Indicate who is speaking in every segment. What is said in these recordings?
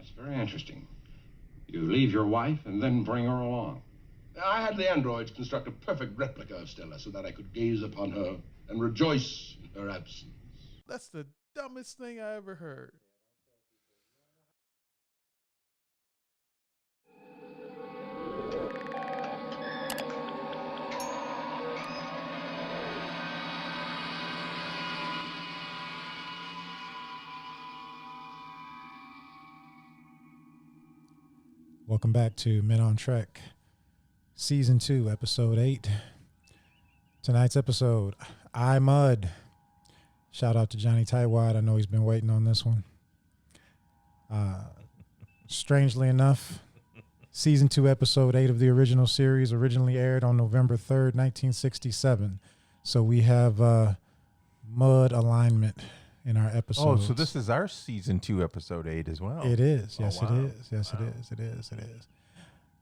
Speaker 1: That's very interesting. You leave your wife and then bring her along.
Speaker 2: I had the androids construct a perfect replica of Stella so that I could gaze upon her and rejoice in her absence.
Speaker 3: That's the dumbest thing I ever heard.
Speaker 4: Welcome back to Men on Trek, Season 2, Episode 8. Tonight's episode, I Mud. Shout out to Johnny Tightwad. I know he's been waiting on this one. Strangely enough, Season 2, Episode 8 of the original series originally aired on November 3rd, 1967. So we have mud alignment in our episodes.
Speaker 5: Oh, so this is our Season 2, Episode 8 as well.
Speaker 4: It is. Yes,
Speaker 5: wow.
Speaker 4: it is. Yes,
Speaker 5: Wow.
Speaker 4: it is. It is. It is.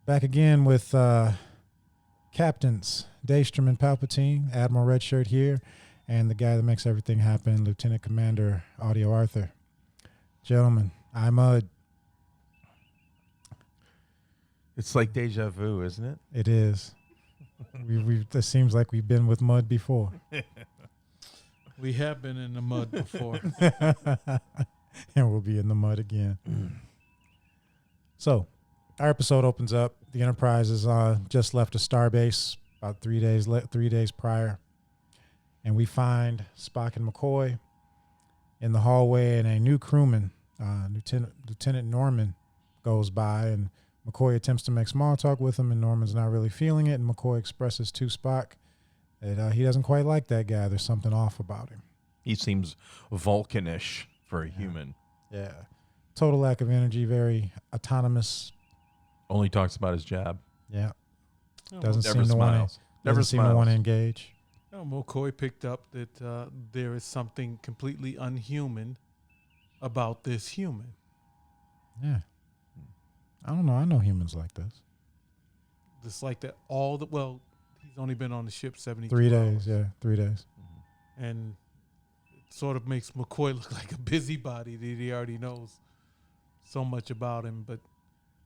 Speaker 4: Back again with Captains Daystrom and Palpatine, Admiral Redshirt here, and the guy that makes everything happen, Lieutenant Commander Audio Arthur. Gentlemen, I'm Mud.
Speaker 5: It's like deja vu, isn't it?
Speaker 4: It is. It seems like we've been with Mud before.
Speaker 3: We have been in the mud before.
Speaker 4: And we'll be in the mud again. So, our episode opens up. The Enterprise is just left a starbase about 3 days prior, and we find Spock and McCoy in the hallway, and a new crewman, Lieutenant Norman, goes by, and McCoy attempts to make small talk with him, and Norman's not really feeling it, and McCoy expresses to Spock that he doesn't quite like that guy. There's something off about him.
Speaker 5: He seems Vulcanish for a human.
Speaker 4: Yeah. Total lack of energy, very autonomous.
Speaker 5: Only talks about his job.
Speaker 4: Yeah.
Speaker 3: Oh,
Speaker 4: Doesn't
Speaker 5: Never
Speaker 4: seem to want
Speaker 5: smiles.
Speaker 4: to
Speaker 5: Never
Speaker 4: doesn't seem to want to
Speaker 5: smiles.
Speaker 4: engage.
Speaker 3: McCoy picked up that there is something completely unhuman about this human.
Speaker 4: Yeah. I don't know. I know humans like this.
Speaker 3: Just like that, he's only been on the ship 72
Speaker 4: 3 days.
Speaker 3: hours.
Speaker 4: Yeah. 3 days.
Speaker 3: And it sort of makes McCoy look like a busybody that he already knows so much about him. But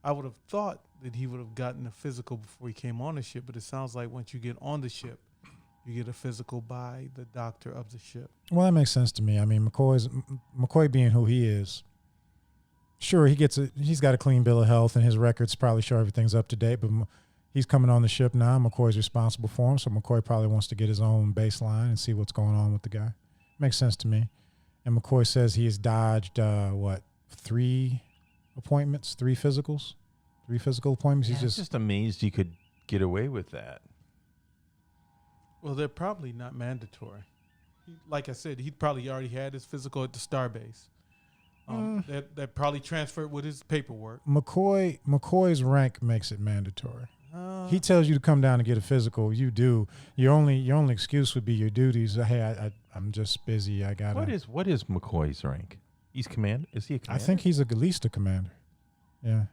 Speaker 3: I would have thought that he would have gotten a physical before he came on the ship. But it sounds like once you get on the ship, you get a physical by the doctor of the ship.
Speaker 4: Well, that makes sense to me. I mean, McCoy being who he is, sure, he's got a clean bill of health, and his records probably show everything's up to date, but he's coming on the ship now. McCoy's responsible for him, so McCoy probably wants to get his own baseline and see what's going on with the guy. Makes sense to me. And McCoy says he has dodged, 3 appointments, 3 physicals? 3 physical appointments?
Speaker 5: I'm just amazed you could get away with that.
Speaker 3: Well, they're probably not mandatory. Like I said, he probably already had his physical at the starbase. That probably transferred with his paperwork.
Speaker 4: McCoy's rank makes it mandatory. He tells you to come down and get a physical. You do. Your only excuse would be your duties. Hey, I'm just busy. I got.
Speaker 5: What is McCoy's rank? He's command. Is he a commander?
Speaker 4: I think he's at least a commander. Yeah.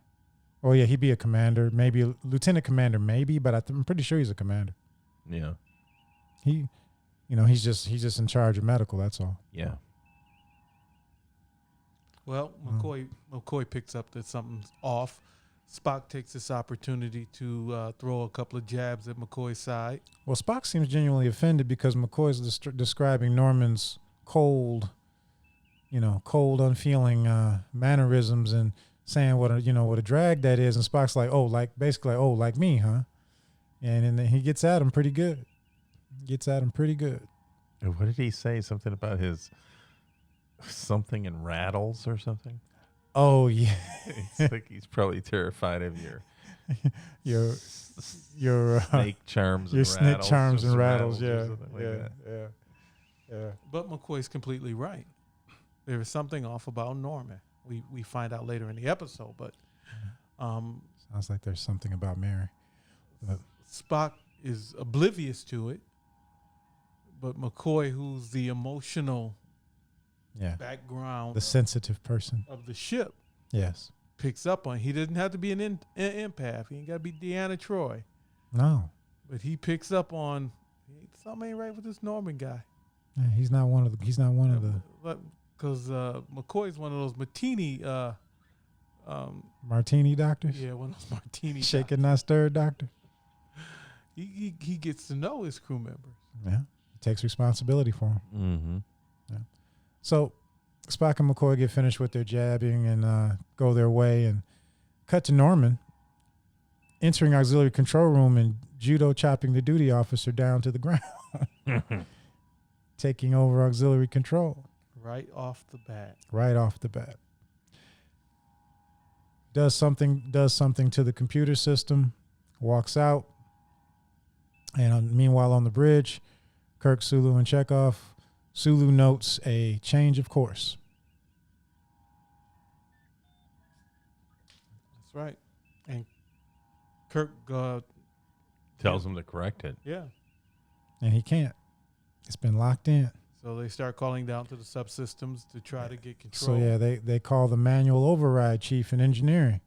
Speaker 4: Oh yeah, he'd be a commander, maybe a lieutenant commander, maybe, but I'm pretty sure he's a commander.
Speaker 5: Yeah.
Speaker 4: He's just in charge of medical. That's all.
Speaker 5: Yeah.
Speaker 3: Well, McCoy picks up that something's off. Spock takes this opportunity to throw a couple of jabs at McCoy's side.
Speaker 4: Well, Spock seems genuinely offended because McCoy's describing Norman's cold, unfeeling mannerisms and saying what a drag that is. And Spock's like, like me, huh? And then he gets at him pretty good.
Speaker 5: What did he say? Something about his something in rattles or something?
Speaker 4: Oh yeah.
Speaker 5: It's like he's probably terrified of
Speaker 4: your
Speaker 5: snake charms
Speaker 4: your
Speaker 5: and
Speaker 4: snake
Speaker 5: rattles.
Speaker 4: charms and rattles.
Speaker 5: or
Speaker 4: Yeah,
Speaker 5: something like that.
Speaker 4: yeah.
Speaker 3: But McCoy's completely right. There is something off about Norman. We find out later in the episode, but
Speaker 4: Sounds like there's something about Mary. But
Speaker 3: Spock is oblivious to it. But McCoy, who's the emotional background,
Speaker 4: the sensitive person
Speaker 3: of the ship,
Speaker 4: yes,
Speaker 3: picks up on. He doesn't have to be an empath. He ain't got to be Deanna Troi.
Speaker 4: No,
Speaker 3: but he picks up on something ain't right with this Norman guy.
Speaker 4: Yeah, he's not one of the.
Speaker 3: Because McCoy's one of those Martini
Speaker 4: Martini doctors?
Speaker 3: Yeah, one of those martini.
Speaker 4: Shaken not stirred doctor?
Speaker 3: He gets to know his crew members.
Speaker 4: Yeah. He takes responsibility for them.
Speaker 5: Mm-hmm.
Speaker 4: So Spock and McCoy get finished with their jabbing and go their way, and cut to Norman entering auxiliary control room and judo chopping the duty officer down to the ground, taking over auxiliary control
Speaker 3: Right off the bat.
Speaker 4: right off the bat. Does something to the computer system, walks out, and meanwhile on the bridge, Kirk, Sulu, and Chekhov. Sulu notes a change of course.
Speaker 3: That's right. And Kirk,
Speaker 5: Tells him to correct it.
Speaker 3: yeah.
Speaker 4: And he can't. It's been locked in.
Speaker 3: So they start calling down to the subsystems to try to get
Speaker 4: So
Speaker 3: control.
Speaker 4: yeah, they call the manual override chief in engineering.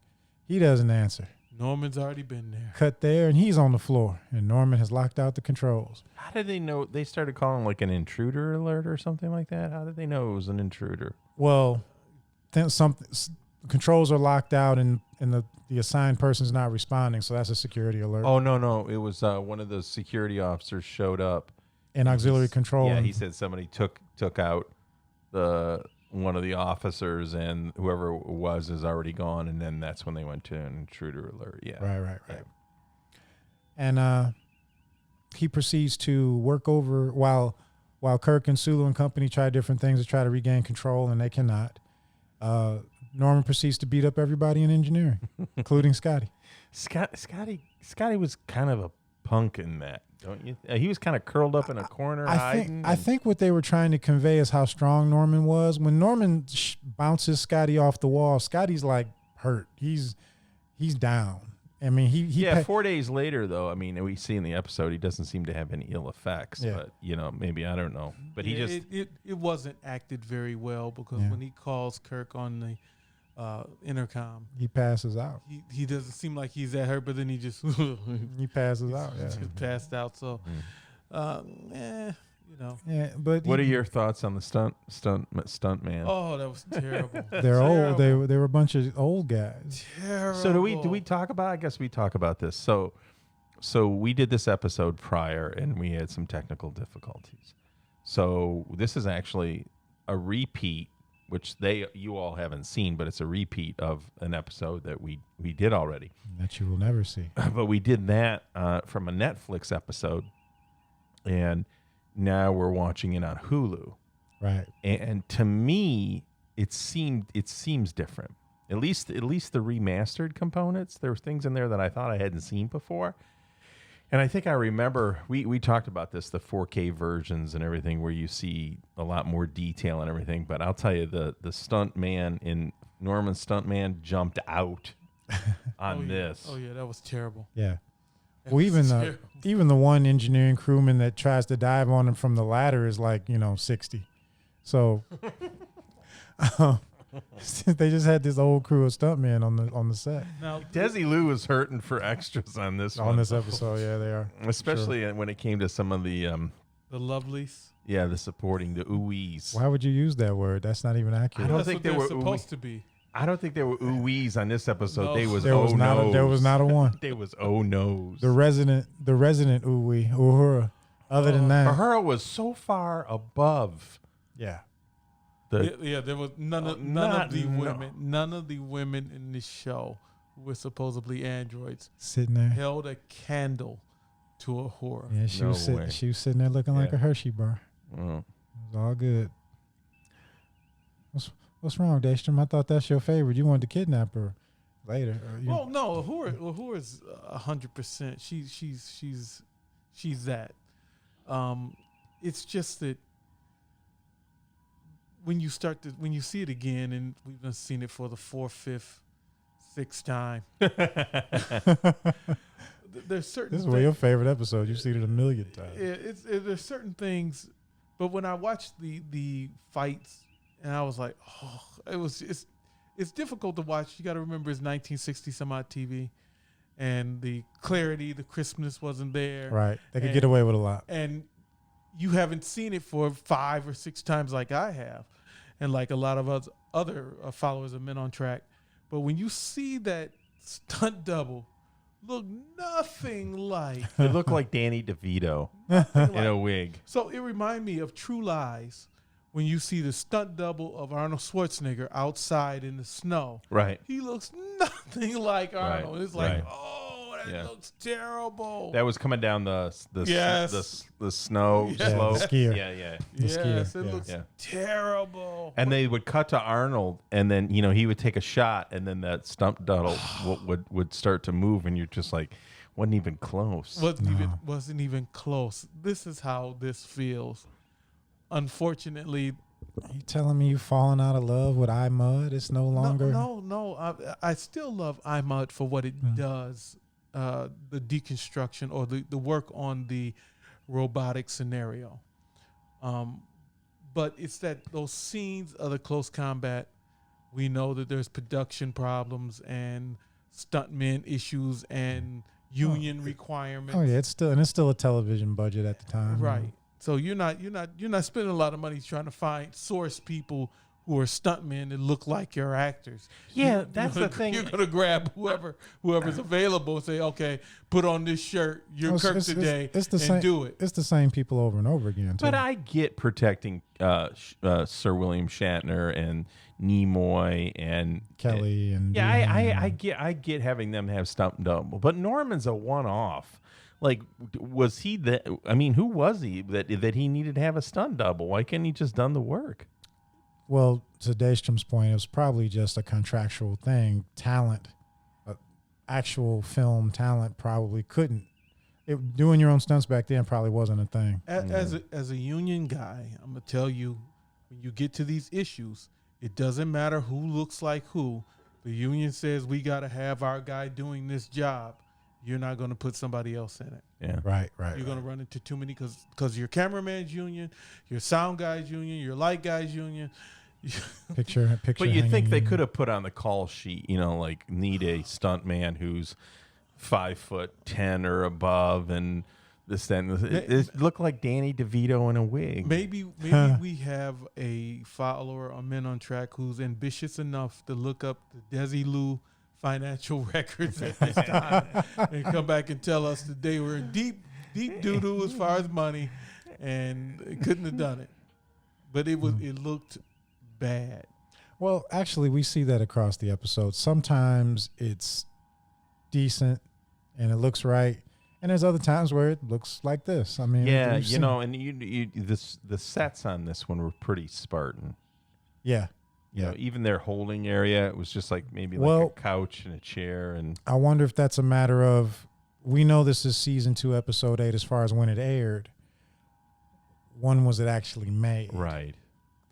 Speaker 4: He doesn't answer.
Speaker 3: Norman's already been there.
Speaker 4: Cut there, and he's on the floor, and Norman has locked out the controls.
Speaker 5: How did they know? They started calling like an intruder alert or something like that. How did they know it was an intruder?
Speaker 4: Well, then controls are locked out, and the assigned person's not responding, so that's a security alert.
Speaker 5: Oh no, it was one of the security officers showed up.
Speaker 4: And auxiliary control.
Speaker 5: Yeah, he said somebody took out one of the officers, and whoever it was is already gone, and then that's when they went to an intruder alert. Yeah,
Speaker 4: Right.
Speaker 5: Yeah.
Speaker 4: And he proceeds to work over while Kirk and Sulu and company try different things to try to regain control, and they cannot. Norman proceeds to beat up everybody in engineering, including Scotty.
Speaker 5: Scotty was kind of a punk in that, don't you? He was kind of curled up in a corner, hiding.
Speaker 4: I think what they were trying to convey is how strong Norman was. When Norman bounces Scotty off the wall, Scotty's like hurt. He's down. I mean, he
Speaker 5: 4 days later, though, I mean, we see in the episode he doesn't seem to have any ill effects.
Speaker 4: Yeah.
Speaker 5: But maybe I don't know. But he just
Speaker 3: it wasn't acted very well because
Speaker 4: Yeah.
Speaker 3: when he calls Kirk on the intercom,
Speaker 4: he passes out.
Speaker 3: he doesn't seem like he's that hurt, but then he just
Speaker 4: He passes out. Yeah.
Speaker 3: just passed out. So,
Speaker 4: Yeah, but
Speaker 5: What are your thoughts on the stunt man?
Speaker 3: Oh, that was terrible.
Speaker 4: they're old.
Speaker 3: Terrible.
Speaker 4: They were a bunch of old guys.
Speaker 3: Terrible.
Speaker 5: So do we talk about? I guess we talk about this. So we did this episode prior, and we had some technical difficulties. So this is actually a repeat, which you all haven't seen, but it's a repeat of an episode that we did already.
Speaker 4: That you will never see.
Speaker 5: But we did that from a Netflix episode, and now we're watching it on Hulu.
Speaker 4: Right.
Speaker 5: And to me, it seems different. At least the remastered components. There were things in there that I thought I hadn't seen before. And I think I remember we talked about this, the 4K versions and everything, where you see a lot more detail and everything. But I'll tell you, the stunt man in Norman Stuntman jumped out on this.
Speaker 3: Oh yeah, that was terrible.
Speaker 4: Yeah.
Speaker 3: That
Speaker 4: Well,
Speaker 3: was terrible.
Speaker 4: even the one engineering crewman that tries to dive on him from the ladder is like 60. So they just had this old crew of stuntmen on the set
Speaker 3: Now
Speaker 5: Desi Lou was hurting for extras on this
Speaker 4: on
Speaker 5: one,
Speaker 4: this episode. Yeah, they are.
Speaker 5: especially when it came to some of the
Speaker 3: the Lovelies.
Speaker 5: the supporting the ooh-wees.
Speaker 4: Why would you use that word? That's not even accurate.
Speaker 5: I don't
Speaker 3: That's
Speaker 5: think
Speaker 3: what
Speaker 5: they
Speaker 3: they're
Speaker 5: were
Speaker 3: supposed to be.
Speaker 5: I don't think there were ooh-wees on this episode.
Speaker 3: No.
Speaker 5: They was
Speaker 4: There was not.
Speaker 5: no's.
Speaker 4: There was not a one.
Speaker 5: They was oh no's.
Speaker 4: The resident ooh-wee, Uhura. Other than that,
Speaker 5: Uhura was so far above
Speaker 4: yeah.
Speaker 3: Yeah, there was none of the women in this show who were supposedly androids
Speaker 4: Sitting there.
Speaker 3: held a candle to a horror.
Speaker 4: Yeah, she
Speaker 5: No
Speaker 4: was
Speaker 5: way.
Speaker 4: sitting there looking like
Speaker 5: Yeah.
Speaker 4: a Hershey bar.
Speaker 5: Oh.
Speaker 4: It was all good. What's wrong, Daystrom? I thought that's your favorite. You wanted to kidnap her later.
Speaker 3: Well, no, Uhura's 100%. She's that. It's just that when you see it again, and we've been seeing it for the 4th, 5th, 6th time. There's certain.
Speaker 4: This is one of your favorite episodes. You've seen it a million times.
Speaker 3: There's certain things, but when I watched the fights, and I was like, oh, it's difficult to watch. You got to remember it's 1960 some odd TV, and the clarity, the crispness wasn't there.
Speaker 4: Right. They could get away with a lot.
Speaker 3: And you haven't seen it for 5 or 6 times like I have, and like a lot of us other followers of Men on Track. But when you see that stunt double look nothing like,
Speaker 5: It looked like Danny DeVito in a wig.
Speaker 3: so it reminded me of True Lies when you see the stunt double of Arnold Schwarzenegger outside in the snow.
Speaker 5: Right.
Speaker 3: He looks nothing like Arnold.
Speaker 5: Right,
Speaker 3: It's like,
Speaker 5: right.
Speaker 3: oh, that
Speaker 5: Yeah.
Speaker 3: looks terrible.
Speaker 5: That was coming down the
Speaker 3: Yes.
Speaker 5: the snow
Speaker 3: Yeah,
Speaker 5: slope.
Speaker 4: the skier.
Speaker 5: Yeah.
Speaker 3: yes,
Speaker 4: skier,
Speaker 3: it
Speaker 4: yeah.
Speaker 3: looks
Speaker 5: Yeah.
Speaker 3: terrible.
Speaker 5: And they would cut to Arnold, and then he would take a shot, and then that stump double would start to move, and you're just like, wasn't even close.
Speaker 3: wasn't even close. This is how this feels. Unfortunately,
Speaker 4: You telling me you falling out of love with iMud? It's no longer.
Speaker 3: no. I still love iMud for what it does, the deconstruction or the work on the robotic scenario. But it's that those scenes of the close combat, we know that there's production problems and stuntmen issues and union requirements.
Speaker 4: Oh yeah, it's still a television budget at the time.
Speaker 3: Right. So you're not spending a lot of money trying to source people who are stuntmen that look like your actors.
Speaker 5: Yeah, that's the thing.
Speaker 3: You're gonna grab whoever's available and say, okay, put on this shirt. You're Kirk today,
Speaker 4: it's the
Speaker 3: and
Speaker 4: same,
Speaker 3: do it.
Speaker 4: It's the same people over and over again. Too.
Speaker 5: But I get protecting Sir William Shatner and Nimoy and
Speaker 4: Kelly and
Speaker 5: yeah,
Speaker 4: Dean.
Speaker 5: I get having them have stump double, but Norman's a one-off. Like, was he that? I mean, who was he that he needed to have a stunt double? Why couldn't he just done the work?
Speaker 4: Well, to Daystrom's point, it was probably just a contractual thing. Talent, actual film talent, probably couldn't. Doing your own stunts back then probably wasn't a thing.
Speaker 3: As a union guy, I'm gonna tell you, when you get to these issues, it doesn't matter who looks like who. The union says we got to have our guy doing this job. You're not going to put somebody else in it.
Speaker 5: Yeah,
Speaker 4: Right.
Speaker 3: You're going to run into too many because your cameraman's union, your sound guy's union, your light guy's union.
Speaker 4: Picture.
Speaker 5: But you think
Speaker 4: hanging
Speaker 5: they
Speaker 4: in.
Speaker 5: could have put on the call sheet, like need a stunt man who's 5'10" or above, and this then it looked like Danny DeVito in a wig.
Speaker 3: Maybe we have a follower on Men on Track who's ambitious enough to look up the Desilu financial records at this time and come back and tell us that they were in deep doo-doo as far as money and couldn't have done it. But it looked bad.
Speaker 4: Well, actually, we see that across the episode. Sometimes it's decent and it looks right, and there's other times where it looks like this. I mean,
Speaker 5: Yeah,
Speaker 4: we've seen-
Speaker 5: and the sets on this one were pretty Spartan.
Speaker 4: yeah.
Speaker 5: Even their holding area, it was just like maybe like
Speaker 4: Well-
Speaker 5: a couch and a chair, and
Speaker 4: I wonder if that's a matter of, we know this is season 2, episode 8, as far as when it aired. When was it actually made?
Speaker 5: right.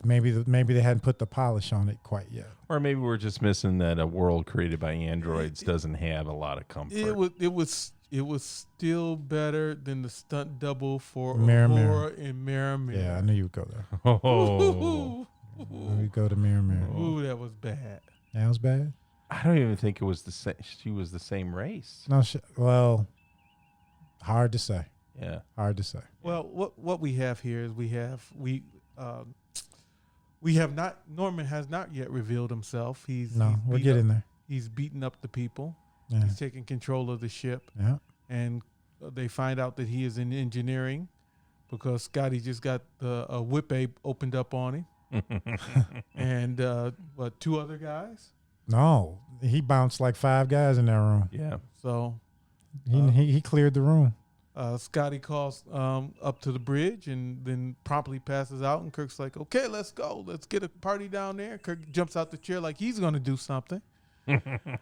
Speaker 4: Maybe they hadn't put the polish on it quite yet.
Speaker 5: Or maybe we're just missing that a world created by androids doesn't have a lot of comfort.
Speaker 3: It was still better than the stunt double for
Speaker 4: Mirror,
Speaker 3: Aurora and Mirror.
Speaker 4: Yeah, I knew you would go there.
Speaker 5: Oh,
Speaker 4: We go to Mirror.
Speaker 3: Ooh, that was bad.
Speaker 4: That was bad.
Speaker 5: I don't even think it was the same. She was the same race.
Speaker 4: No, well, hard to say.
Speaker 5: Yeah.
Speaker 4: Hard to say.
Speaker 3: Well, what we have here is we have not. Norman has not yet revealed himself.
Speaker 4: We'll get in there.
Speaker 3: He's beating up the people.
Speaker 4: Yeah.
Speaker 3: He's taking control of the ship,
Speaker 4: Yeah.
Speaker 3: and they find out that he is in engineering because Scotty just got a whip ape opened up on him, and 2 other guys.
Speaker 4: No, he bounced like 5 guys in that room.
Speaker 5: Yeah.
Speaker 3: So
Speaker 4: He cleared the room.
Speaker 3: Scotty calls up to the bridge and then promptly passes out. And Kirk's like, okay, let's go. Let's get a party down there. Kirk jumps out the chair like he's going to do something.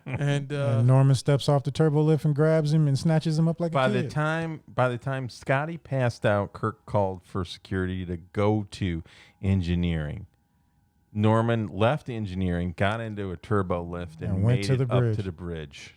Speaker 3: and
Speaker 4: Norman steps off the turbo lift and grabs him and snatches him up like
Speaker 5: By
Speaker 4: a
Speaker 5: the
Speaker 4: kid.
Speaker 5: time Scotty passed out, Kirk called for security to go to engineering. Norman left engineering, got into a turbo lift, and
Speaker 4: went
Speaker 5: made
Speaker 4: to
Speaker 5: it
Speaker 4: the
Speaker 5: up
Speaker 4: bridge.
Speaker 5: to the bridge.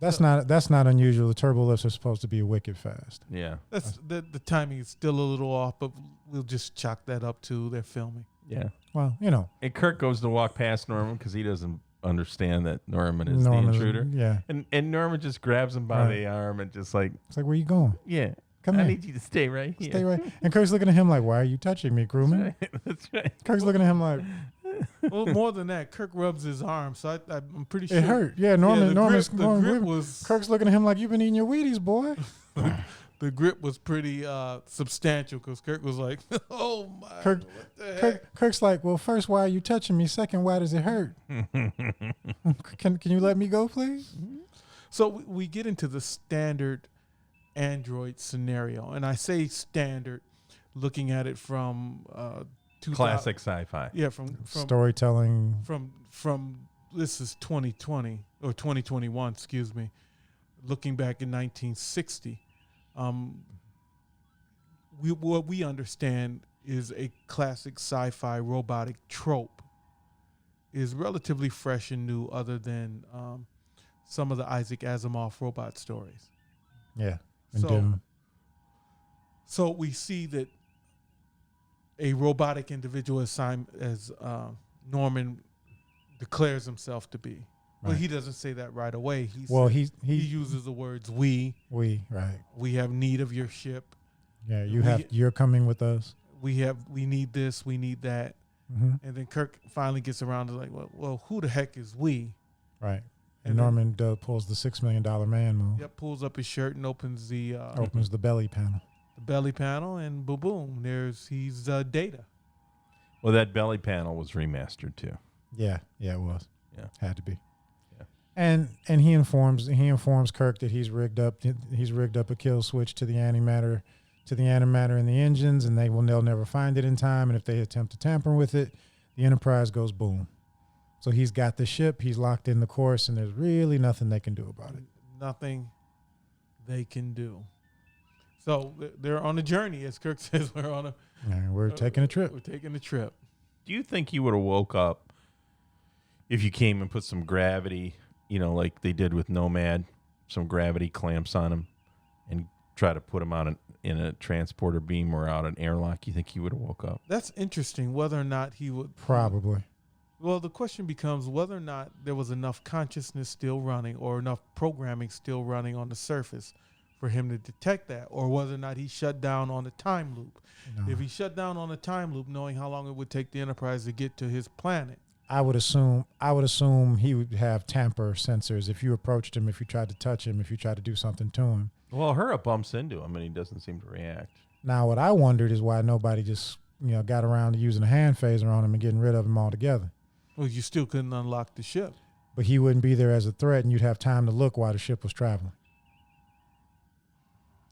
Speaker 4: That's not unusual. The turbo lifts are supposed to be wicked fast.
Speaker 5: Yeah.
Speaker 3: that's the timing is still a little off, but we'll just chalk that up to their filming.
Speaker 5: Yeah.
Speaker 4: Well,
Speaker 5: And Kirk goes to walk past Norman because he doesn't understand that Norman is the
Speaker 4: Norman's-
Speaker 5: intruder.
Speaker 4: Yeah.
Speaker 5: And Norman just grabs him by
Speaker 4: Right.
Speaker 5: the arm and just like,
Speaker 4: It's like, where you going?
Speaker 5: yeah,
Speaker 4: Come
Speaker 5: I
Speaker 4: here.
Speaker 5: need you to stay right here.
Speaker 4: Stay right. And Kirk's looking at him like, why are you touching me, crewman?
Speaker 5: That's right.
Speaker 4: Kirk's looking at him like,
Speaker 3: Well, more than that, Kirk rubs his arm, so I'm pretty sure
Speaker 4: It hurt. Yeah, Norman.
Speaker 3: the
Speaker 4: Norman's,
Speaker 3: grip, the grip was
Speaker 4: Kirk's looking at him like, you've been eating your Wheaties, boy.
Speaker 3: the grip was pretty substantial because Kirk was like, "Oh my,
Speaker 4: Kirk,
Speaker 3: what the heck?"
Speaker 4: Kirk's like, well, first, why are you touching me? Second, why does it hurt? Can you let me go, please?
Speaker 3: So we get into the standard Android scenario, and I say standard, looking at it from 2000
Speaker 5: Classic sci-fi.
Speaker 3: Yeah, from
Speaker 4: Storytelling.
Speaker 3: from this is 2020 or 2021, excuse me. Looking back in 1960, what we understand is a classic sci-fi robotic trope is relatively fresh and new, other than some of the Isaac Asimov robot stories.
Speaker 4: Yeah. And
Speaker 3: So-
Speaker 4: Dune.
Speaker 3: So we see that a robotic individual as Norman declares himself to be. Well,
Speaker 4: Right.
Speaker 3: he doesn't say that right away.
Speaker 4: Well,
Speaker 3: he
Speaker 4: he
Speaker 3: uses the words we
Speaker 4: right.
Speaker 3: have need of your ship.
Speaker 4: Yeah,
Speaker 3: We-
Speaker 4: you're coming with us.
Speaker 3: We need this, we need that.
Speaker 4: Hmm.
Speaker 3: And then Kirk finally gets around to like, well, who the heck is we?
Speaker 4: Right. And
Speaker 3: And then-
Speaker 4: Norman pulls the $6 million man move.
Speaker 3: Yep, pulls up his shirt and opens the
Speaker 4: Opens the belly panel.
Speaker 3: belly panel, and boom, boom, he's Data.
Speaker 5: Well, that belly panel was remastered too.
Speaker 4: Yeah, it was.
Speaker 5: Yeah.
Speaker 4: Had to be.
Speaker 5: Yeah.
Speaker 4: And he informs Kirk that he's rigged up a kill switch to the antimatter in the engines, and they'll never find it in time, and if they attempt to tamper with it, the Enterprise goes boom. So he's got the ship, he's locked in the course, and there's really nothing they can do about it.
Speaker 3: Nothing they can do. So they're on a journey, as Kirk says.
Speaker 4: We're taking a trip.
Speaker 3: We're taking a trip.
Speaker 5: Do you think you would have woke up if you came and put some gravity, like they did with Nomad, some gravity clamps on him, and try to put him out in a transporter beam or out an airlock? You think he would have woke up?
Speaker 3: That's interesting. Whether or not he would
Speaker 4: Probably.
Speaker 3: Well, the question becomes whether or not there was enough consciousness still running or enough programming still running on the surface for him to detect that, or whether or not he shut down on a time loop.
Speaker 4: No.
Speaker 3: If he shut down on a time loop, knowing how long it would take the Enterprise to get to his planet,
Speaker 4: I would assume he would have tamper sensors if you approached him, if you tried to touch him, if you tried to do something to him.
Speaker 5: Well, Hura bumps into him and he doesn't seem to react.
Speaker 4: Now, what I wondered is why nobody just got around to using a hand phaser on him and getting rid of him altogether.
Speaker 3: well, you still couldn't unlock the ship.
Speaker 4: But he wouldn't be there as a threat, and you'd have time to look while the ship was traveling.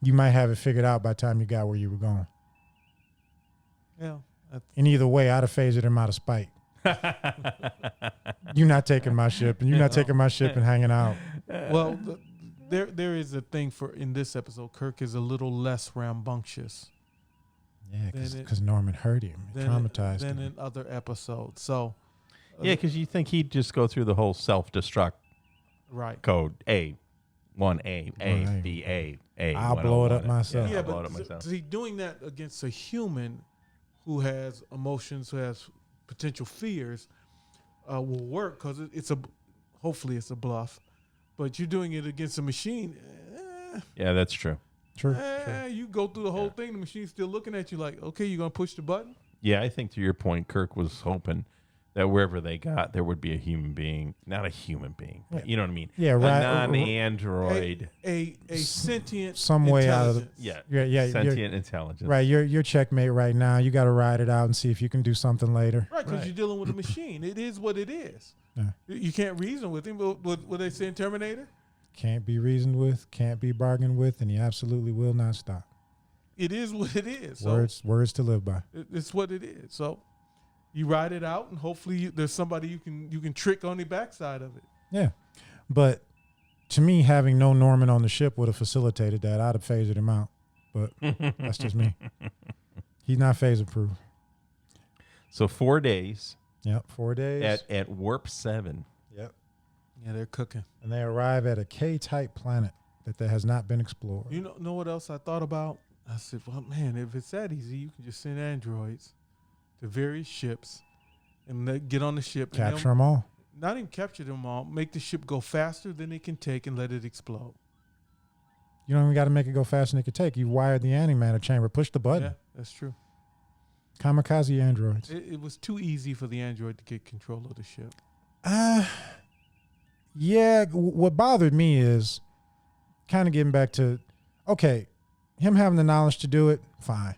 Speaker 4: You might have it figured out by the time you got where you were going.
Speaker 3: Yeah.
Speaker 4: And either way, I'd have phasered him out of spite. You're not taking my ship, and you're not taking my ship and hanging out.
Speaker 3: Well, there is a thing in this episode. Kirk is a little less rambunctious
Speaker 4: Yeah,
Speaker 3: Then it-
Speaker 4: because Norman hurt him, traumatized
Speaker 3: than
Speaker 4: him.
Speaker 3: in other episodes. So,
Speaker 5: Yeah, because you think he'd just go through the whole self-destruct
Speaker 3: right.
Speaker 5: code. A, 1A, A,
Speaker 4: Right.
Speaker 5: B, A.
Speaker 4: I'll blow it up
Speaker 5: 101.
Speaker 4: myself.
Speaker 5: Yeah,
Speaker 3: Yeah,
Speaker 5: I'll blow it
Speaker 3: but
Speaker 5: up myself.
Speaker 3: see, doing that against a human who has emotions, who has potential fears, will work because hopefully it's a bluff. But you're doing it against a machine.
Speaker 5: Yeah, that's true.
Speaker 4: True.
Speaker 3: You go through the whole thing. The machine's still looking at you like, okay, you're gonna push the button.
Speaker 5: Yeah, I think to your point, Kirk was hoping that wherever they got, there would be a human being, not a human being, but you know what I mean?
Speaker 4: Yeah,
Speaker 5: a
Speaker 4: right.
Speaker 5: non-android.
Speaker 3: A sentient
Speaker 4: Some way out of the-
Speaker 3: intelligence.
Speaker 5: Yeah,
Speaker 4: Yeah,
Speaker 5: sentient intelligence.
Speaker 4: Right, you're checkmate right now. You got to ride it out and see if you can do something later.
Speaker 3: Right, because
Speaker 5: Right.
Speaker 3: you're dealing with a machine. It is what it is.
Speaker 4: Yeah.
Speaker 3: You can't reason with him. What they say in Terminator?
Speaker 4: Can't be reasoned with, can't be bargained with, and he absolutely will not stop.
Speaker 3: It is what it is. So
Speaker 4: Words to live by.
Speaker 3: it's what it is. So you ride it out, and hopefully there's somebody you can trick on the backside of it.
Speaker 4: Yeah, but to me, having no Norman on the ship would have facilitated that. I'd have phasered him out, but that's just me. He's not phaser proof.
Speaker 5: So 4 days
Speaker 4: Yep, 4 days.
Speaker 5: at warp 7.
Speaker 4: Yep,
Speaker 3: Yeah, they're cooking.
Speaker 4: and they arrive at a K-type planet that has not been explored.
Speaker 3: You know what else I thought about? I said, well, man, if it's that easy, you can just send androids to various ships and get on the ship. and
Speaker 4: Capture them all.
Speaker 3: Not even capture them all. Make the ship go faster than it can take and let it explode.
Speaker 4: You don't even got to make it go faster than it could take. You wired the antimatter chamber. Push the button.
Speaker 3: Yeah, that's true.
Speaker 4: Kamikaze androids.
Speaker 3: It was too easy for the android to get control of the ship.
Speaker 4: Yeah. What bothered me is kind of getting back to, okay, him having the knowledge to do it, fine.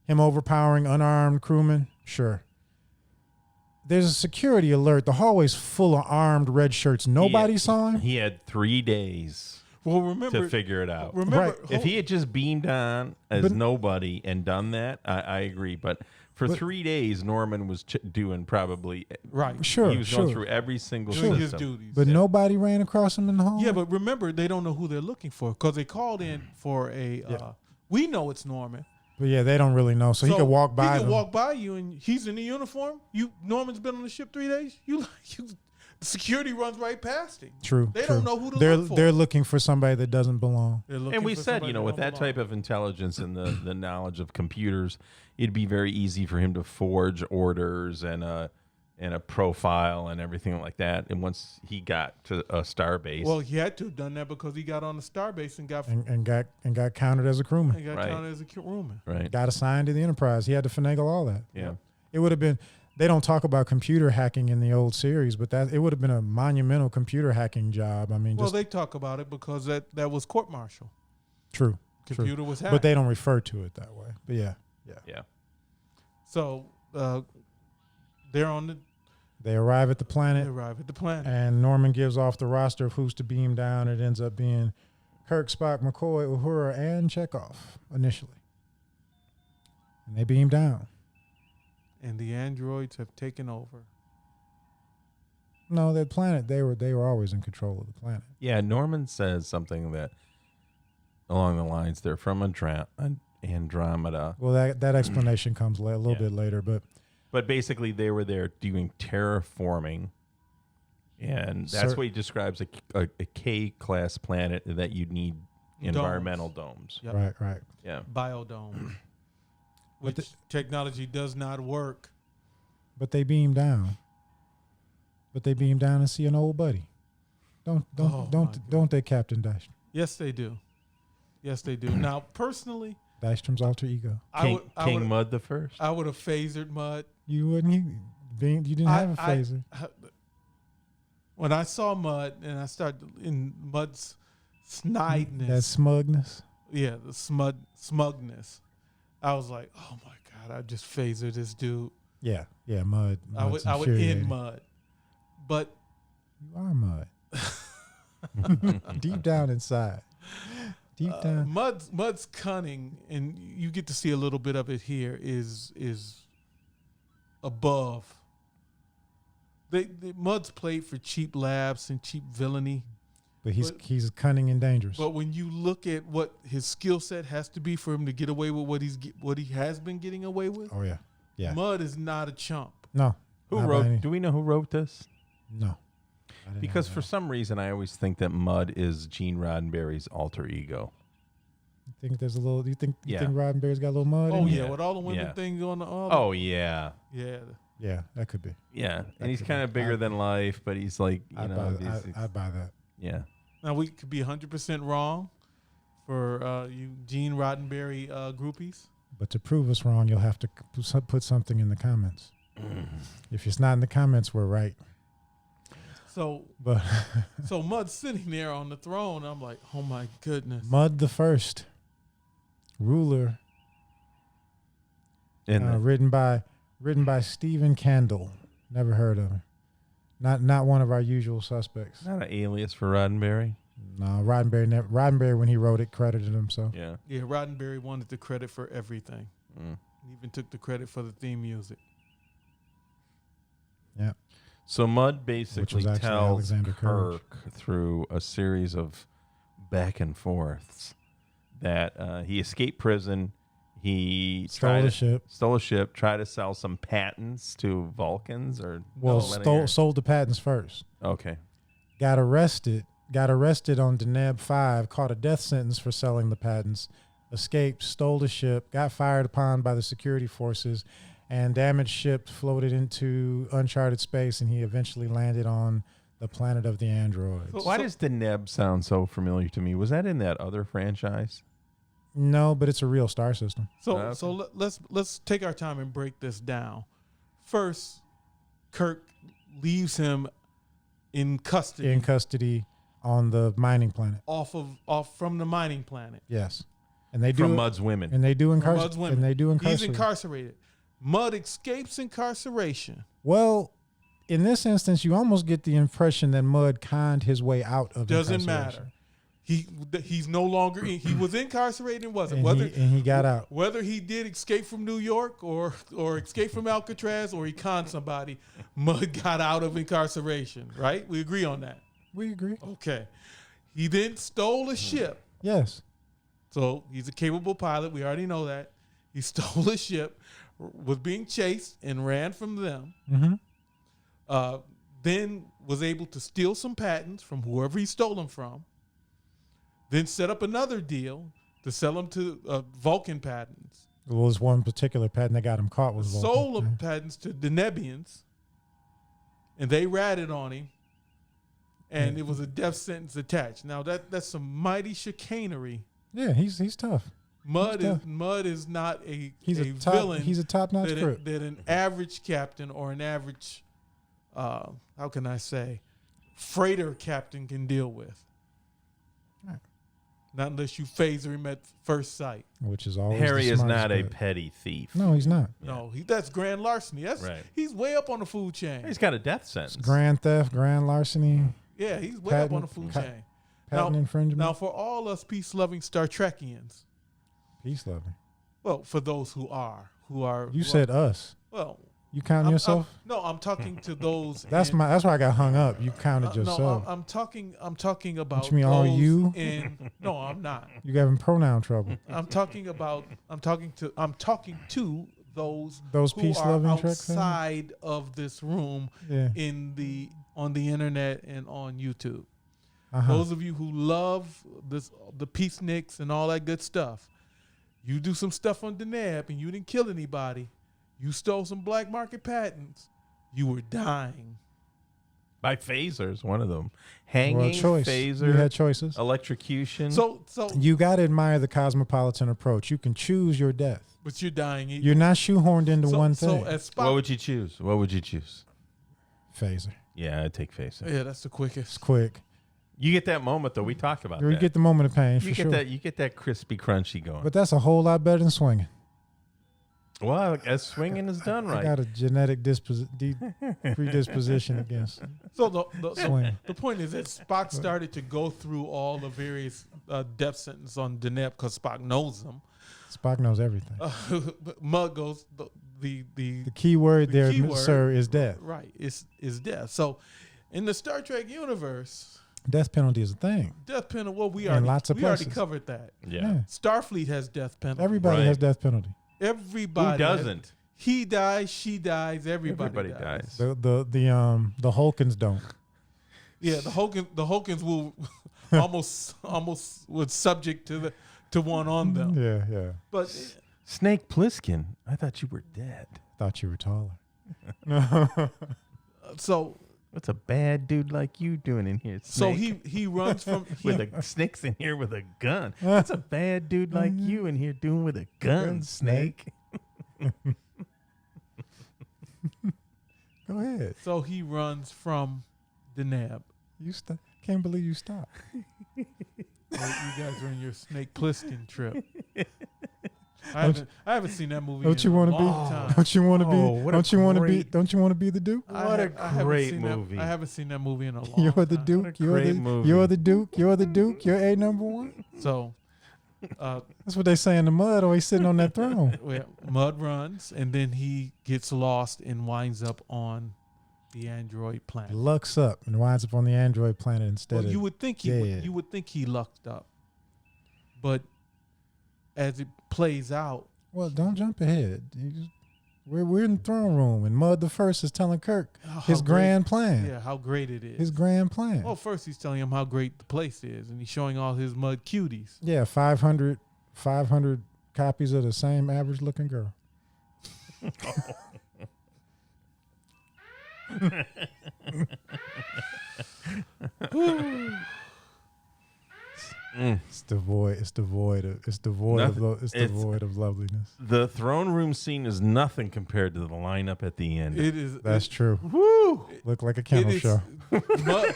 Speaker 4: Him overpowering unarmed crewmen, sure. There's a security alert. The hallway's full of armed red shirts. Nobody saw him.
Speaker 5: He had 3 days
Speaker 3: Well, remember
Speaker 5: to figure it out.
Speaker 3: Remember,
Speaker 4: Right.
Speaker 5: If he had just beamed on as
Speaker 4: But-
Speaker 5: nobody and done that, I agree. But for 3 days, Norman was doing probably
Speaker 3: right,
Speaker 4: Sure,
Speaker 5: He was
Speaker 4: sure.
Speaker 5: going through every single
Speaker 3: doing his
Speaker 5: system.
Speaker 3: duties.
Speaker 4: But nobody ran across him in the hallway.
Speaker 3: Yeah, but remember, they don't know who they're looking for because they called in for a. We know it's Norman.
Speaker 4: But yeah, they don't really know. So he could walk by
Speaker 3: He could
Speaker 4: them.
Speaker 3: walk by you, and he's in the uniform. Norman's been on the ship 3 days. You the security runs right past him.
Speaker 4: True.
Speaker 3: They
Speaker 4: true.
Speaker 3: don't know who to
Speaker 4: they're,
Speaker 3: look for.
Speaker 4: They're looking for somebody that doesn't belong.
Speaker 3: They're looking
Speaker 5: And we
Speaker 3: for
Speaker 5: said,
Speaker 3: somebody
Speaker 5: with that type of intelligence and the knowledge of computers, it'd be very easy for him to forge orders and a profile and everything like that. And once he got to a starbase,
Speaker 3: Well, he had to have done that because he got on the starbase and got
Speaker 4: And got counted as a crewman.
Speaker 3: counted as a crewman.
Speaker 5: right?
Speaker 4: Got assigned to the Enterprise. He had to finagle all that.
Speaker 5: Yeah.
Speaker 4: It would have been. They don't talk about computer hacking in the old series, but it would have been a monumental computer hacking job. I mean,
Speaker 3: Well,
Speaker 4: just
Speaker 3: they talk about it because that was court martial.
Speaker 4: true.
Speaker 3: Computer was hacked.
Speaker 4: But they don't refer to it that way. But yeah.
Speaker 5: Yeah.
Speaker 3: So they're on the.
Speaker 4: They arrive at the
Speaker 3: They
Speaker 4: planet,
Speaker 3: arrive at the planet.
Speaker 4: and Norman gives off the roster of who's to beam down. It ends up being Kirk, Spock, McCoy, Uhura, and Chekhov initially. And they beam down.
Speaker 3: And the androids have taken over.
Speaker 4: No, that planet, they were always in control of the planet.
Speaker 5: Yeah, Norman says something that along the lines they're from Andromeda.
Speaker 4: Well, that explanation comes a little
Speaker 5: Yeah.
Speaker 4: bit later,
Speaker 5: But basically, they were there doing terraforming, and that's what he describes a K-class planet that you need environmental domes.
Speaker 3: Yep.
Speaker 4: right.
Speaker 5: Yeah,
Speaker 3: Biodome. Which technology does not work.
Speaker 4: But they beam down. And see an old buddy. Don't they, Captain Dystrom?
Speaker 3: Yes, they do. Yes, they do. Now, personally,
Speaker 4: Dystrom's alter ego.
Speaker 5: King Mud the First.
Speaker 3: I would have phasered Mud.
Speaker 4: You wouldn't. You didn't have a phaser.
Speaker 3: When I saw Mud and I started in Mud's snideness,
Speaker 4: That smugness.
Speaker 3: yeah, the smugness, I was like, oh my God, I just phasered this dude.
Speaker 4: Yeah, Mud.
Speaker 3: I would end Mud. But
Speaker 4: You are Mud. Deep down inside. Deep down.
Speaker 3: Mud's cunning, and you get to see a little bit of it here, is above. Mud's played for cheap laughs and cheap villainy.
Speaker 4: But he's cunning and dangerous.
Speaker 3: But when you look at what his skill set has to be for him to get away with what he has been getting away with,
Speaker 4: Oh yeah.
Speaker 3: Mud is not a chump.
Speaker 4: No.
Speaker 5: Who
Speaker 4: not by
Speaker 5: wrote?
Speaker 4: any-
Speaker 5: Do we know who wrote this?
Speaker 4: No. I didn't
Speaker 5: Because
Speaker 4: know
Speaker 5: for
Speaker 4: that.
Speaker 5: some reason, I always think that Mud is Gene Roddenberry's alter ego.
Speaker 4: You think there's a little. You think
Speaker 5: Yeah.
Speaker 4: Roddenberry's got a little mud?
Speaker 3: Oh
Speaker 4: in
Speaker 3: yeah,
Speaker 4: him?
Speaker 3: with all the women
Speaker 5: Yeah.
Speaker 3: things on the
Speaker 5: Oh yeah,
Speaker 3: yeah.
Speaker 4: Yeah, that could be.
Speaker 5: yeah. And he's
Speaker 4: could
Speaker 5: kind
Speaker 4: be.
Speaker 5: of bigger than life, but he's like,
Speaker 4: I'd buy that.
Speaker 5: yeah.
Speaker 3: Now we could be 100% wrong for you Gene Roddenberry groupies.
Speaker 4: But to prove us wrong, you'll have to put something in the comments. If it's not in the comments, we're right.
Speaker 3: So
Speaker 4: But
Speaker 3: so Mud's sitting there on the throne. I'm like, oh my goodness.
Speaker 4: Mud the First, ruler,
Speaker 5: And
Speaker 4: written by Stephen Candle. Never heard of him. Not one of our usual suspects.
Speaker 5: not an alias for Roddenberry.
Speaker 4: No, Roddenberry when he wrote it credited himself.
Speaker 5: Yeah.
Speaker 3: Yeah, Roddenberry wanted the credit for everything.
Speaker 5: Mm.
Speaker 3: He even took the credit for the theme music.
Speaker 4: Yeah.
Speaker 5: So Mud basically
Speaker 4: actually
Speaker 5: tells
Speaker 4: Alexander Courage.
Speaker 5: Kirk through a series of back and forths that he escaped prison. He
Speaker 4: Stole a ship.
Speaker 5: tried to sell some patents to Vulcans or
Speaker 4: Well,
Speaker 5: no,
Speaker 4: sold the patents first.
Speaker 5: Okay.
Speaker 4: Got arrested on Deneb 5, caught a death sentence for selling the patents, escaped, stole the ship, got fired upon by the security forces, and damaged ship floated into uncharted space, and he eventually landed on the planet of the androids.
Speaker 5: Why does Deneb sound so familiar to me? Was that in that other franchise?
Speaker 4: No, but it's a real star system.
Speaker 3: So
Speaker 5: Okay.
Speaker 3: so let's take our time and break this down. First, Kirk leaves him in custody,
Speaker 4: In custody on the mining planet.
Speaker 3: off from the mining planet.
Speaker 4: Yes. And they do
Speaker 5: From Mud's women.
Speaker 4: and they do
Speaker 3: From
Speaker 4: incarcerate.
Speaker 3: Mud's women.
Speaker 4: And they do
Speaker 3: He's
Speaker 4: incarcerate.
Speaker 3: incarcerated. Mud escapes incarceration.
Speaker 4: Well, in this instance, you almost get the impression that Mud conned his way out of
Speaker 3: Doesn't
Speaker 4: incarceration.
Speaker 3: matter. He's no longer in, he was incarcerated and wasn't.
Speaker 4: And he got out.
Speaker 3: Whether he did escape from New York or escape from Alcatraz or he conned somebody, Mud got out of incarceration, right? We agree on that.
Speaker 4: We agree.
Speaker 3: Okay. He then stole a ship.
Speaker 4: Yes.
Speaker 3: So he's a capable pilot. We already know that. He stole a ship, was being chased, and ran from them.
Speaker 4: Mm-hmm.
Speaker 3: Then was able to steal some patents from whoever he stole them from. Then set up another deal to sell them to Vulcan patents.
Speaker 4: There was one particular patent that got him caught was Vulcan.
Speaker 3: Sold the patents to the Nebians, and they ratted on him, and it was a death sentence attached. Now that's some mighty chicanery.
Speaker 4: Yeah, he's tough.
Speaker 3: Mud
Speaker 4: tough.
Speaker 3: is not a
Speaker 4: He's a top.
Speaker 3: villain.
Speaker 4: He's a top-notch
Speaker 3: that,
Speaker 4: crook.
Speaker 3: that an average captain or an average, how can I say, freighter captain can deal with.
Speaker 4: Right.
Speaker 3: Not unless you phaser him at first sight.
Speaker 4: Which is always
Speaker 5: Harry
Speaker 4: the
Speaker 5: is
Speaker 4: smartest
Speaker 5: not a
Speaker 4: bet.
Speaker 5: petty thief.
Speaker 4: No, he's not.
Speaker 3: No, that's grand larceny. That's
Speaker 5: Right.
Speaker 3: He's way up on the food chain.
Speaker 5: He's got a death sentence.
Speaker 4: Grand theft, grand larceny,
Speaker 3: Yeah, he's way up on the
Speaker 4: Patent-
Speaker 3: food chain.
Speaker 4: patent infringement.
Speaker 3: Now, for all us peace-loving Star Trekians,
Speaker 4: Peace loving.
Speaker 3: well, for those who are,
Speaker 4: You said us.
Speaker 3: well,
Speaker 4: You count yourself?
Speaker 3: I'm talking to those.
Speaker 4: That's why I got hung up. You counted yourself.
Speaker 3: No, I'm talking about.
Speaker 4: you mean, all
Speaker 3: those
Speaker 4: you?
Speaker 3: No, I'm not.
Speaker 4: You having pronoun trouble.
Speaker 3: I'm talking to those
Speaker 4: Those
Speaker 3: who
Speaker 4: peace-loving
Speaker 3: are
Speaker 4: Trek fans?
Speaker 3: outside of this room
Speaker 4: Yeah.
Speaker 3: on the internet and on YouTube.
Speaker 4: Uh-huh.
Speaker 3: Those of you who love the peaceniks and all that good stuff, you do some stuff on Deneb and you didn't kill anybody. You stole some black market patents. You were dying.
Speaker 5: By phasers, one of them. Hanging,
Speaker 4: choice.
Speaker 5: phaser,
Speaker 4: You had choices.
Speaker 5: electrocution.
Speaker 3: So
Speaker 4: You got to admire the cosmopolitan approach. You can choose your death.
Speaker 3: but you're dying.
Speaker 4: You're not shoehorned into one thing.
Speaker 3: So as Spock,
Speaker 5: what would you choose? What would you choose?
Speaker 4: Phaser.
Speaker 5: Yeah, I'd take phaser.
Speaker 3: yeah, that's the
Speaker 4: It's
Speaker 3: quickest.
Speaker 4: quick.
Speaker 5: You get that moment though. We talked about
Speaker 4: You
Speaker 5: that.
Speaker 4: get the moment of pain for
Speaker 5: you get
Speaker 4: sure.
Speaker 5: that. You get that crispy, crunchy going.
Speaker 4: But that's a whole lot better than swinging.
Speaker 5: Well, as swinging is done
Speaker 4: I
Speaker 5: right.
Speaker 4: got a genetic predisposition against
Speaker 3: So
Speaker 4: swinging.
Speaker 3: the point is that Spock started to go through all the various death sentences on Deneb because Spock knows them.
Speaker 4: Spock knows everything.
Speaker 3: But Mud goes the
Speaker 4: The key word
Speaker 3: the
Speaker 4: there,
Speaker 3: key word-
Speaker 4: sir, is death.
Speaker 3: right is death. So in the Star Trek universe,
Speaker 4: Death penalty is a thing.
Speaker 3: death penalty. Well, we
Speaker 4: In
Speaker 3: already
Speaker 4: lots of
Speaker 3: we already
Speaker 4: places.
Speaker 3: covered that.
Speaker 5: yeah.
Speaker 3: Starfleet has death penalty.
Speaker 4: Everybody
Speaker 5: Right.
Speaker 4: has death penalty.
Speaker 3: Everybody
Speaker 5: Who doesn't?
Speaker 3: He dies. She dies. Everybody
Speaker 5: dies.
Speaker 4: The Hulkins don't.
Speaker 3: Yeah, the Hulkins will almost was subject to one on them.
Speaker 4: Yeah.
Speaker 3: But
Speaker 5: Snake Plissken. I thought you were dead.
Speaker 4: Thought you were taller.
Speaker 3: so
Speaker 5: What's a bad dude like you doing in here?
Speaker 3: so
Speaker 5: Snake?
Speaker 3: he runs from
Speaker 5: with a snake's in here with a gun. What's a bad dude like you in here doing with a gun, Snake?
Speaker 4: Go ahead.
Speaker 3: so he runs from Deneb.
Speaker 4: Can't believe you stopped.
Speaker 3: You guys are in your Snake Plissken trip. I haven't seen that movie.
Speaker 4: Don't
Speaker 3: in
Speaker 4: you
Speaker 3: a
Speaker 4: want to
Speaker 3: long
Speaker 4: be?
Speaker 3: time.
Speaker 4: Don't you want to be?
Speaker 5: Oh, what a
Speaker 4: don't you want to be?
Speaker 5: great-
Speaker 4: Don't you want to be the Duke?
Speaker 5: What a
Speaker 3: I haven't
Speaker 5: great
Speaker 3: seen that-
Speaker 5: movie.
Speaker 3: I haven't seen that movie in a long
Speaker 4: You're
Speaker 3: time.
Speaker 4: the Duke.
Speaker 5: What a
Speaker 4: You're
Speaker 5: great
Speaker 4: the.
Speaker 5: movie.
Speaker 4: You're the Duke. You're the Duke. You're a number one.
Speaker 3: So,
Speaker 4: That's what they say in the mud. Always sitting on that throne.
Speaker 3: well, Mud runs, and then he gets lost and winds up on the android planet.
Speaker 4: Lucks up and winds up on the android planet instead
Speaker 3: Well,
Speaker 4: of.
Speaker 3: you would think
Speaker 4: dead.
Speaker 3: you would think he lucked up, but as it plays out,
Speaker 4: Well, don't jump ahead. We're in the throne room, and Mud the First is telling Kirk
Speaker 3: how
Speaker 4: his
Speaker 3: great-
Speaker 4: grand plan.
Speaker 3: yeah, how great it is.
Speaker 4: His grand plan.
Speaker 3: Well, first he's telling him how great the place is, and he's showing all his Mud cuties.
Speaker 4: Yeah, 500 copies of the same average looking girl. It's devoid. It's devoid of. It's devoid
Speaker 5: Nothing-
Speaker 4: of. It's
Speaker 5: it's-
Speaker 4: devoid of loveliness.
Speaker 5: The throne room scene is nothing compared to the lineup at the end.
Speaker 3: It is.
Speaker 4: That's true.
Speaker 5: Woo!
Speaker 4: Look like a
Speaker 3: it
Speaker 4: kennel
Speaker 3: is-
Speaker 4: show.
Speaker 3: Mud,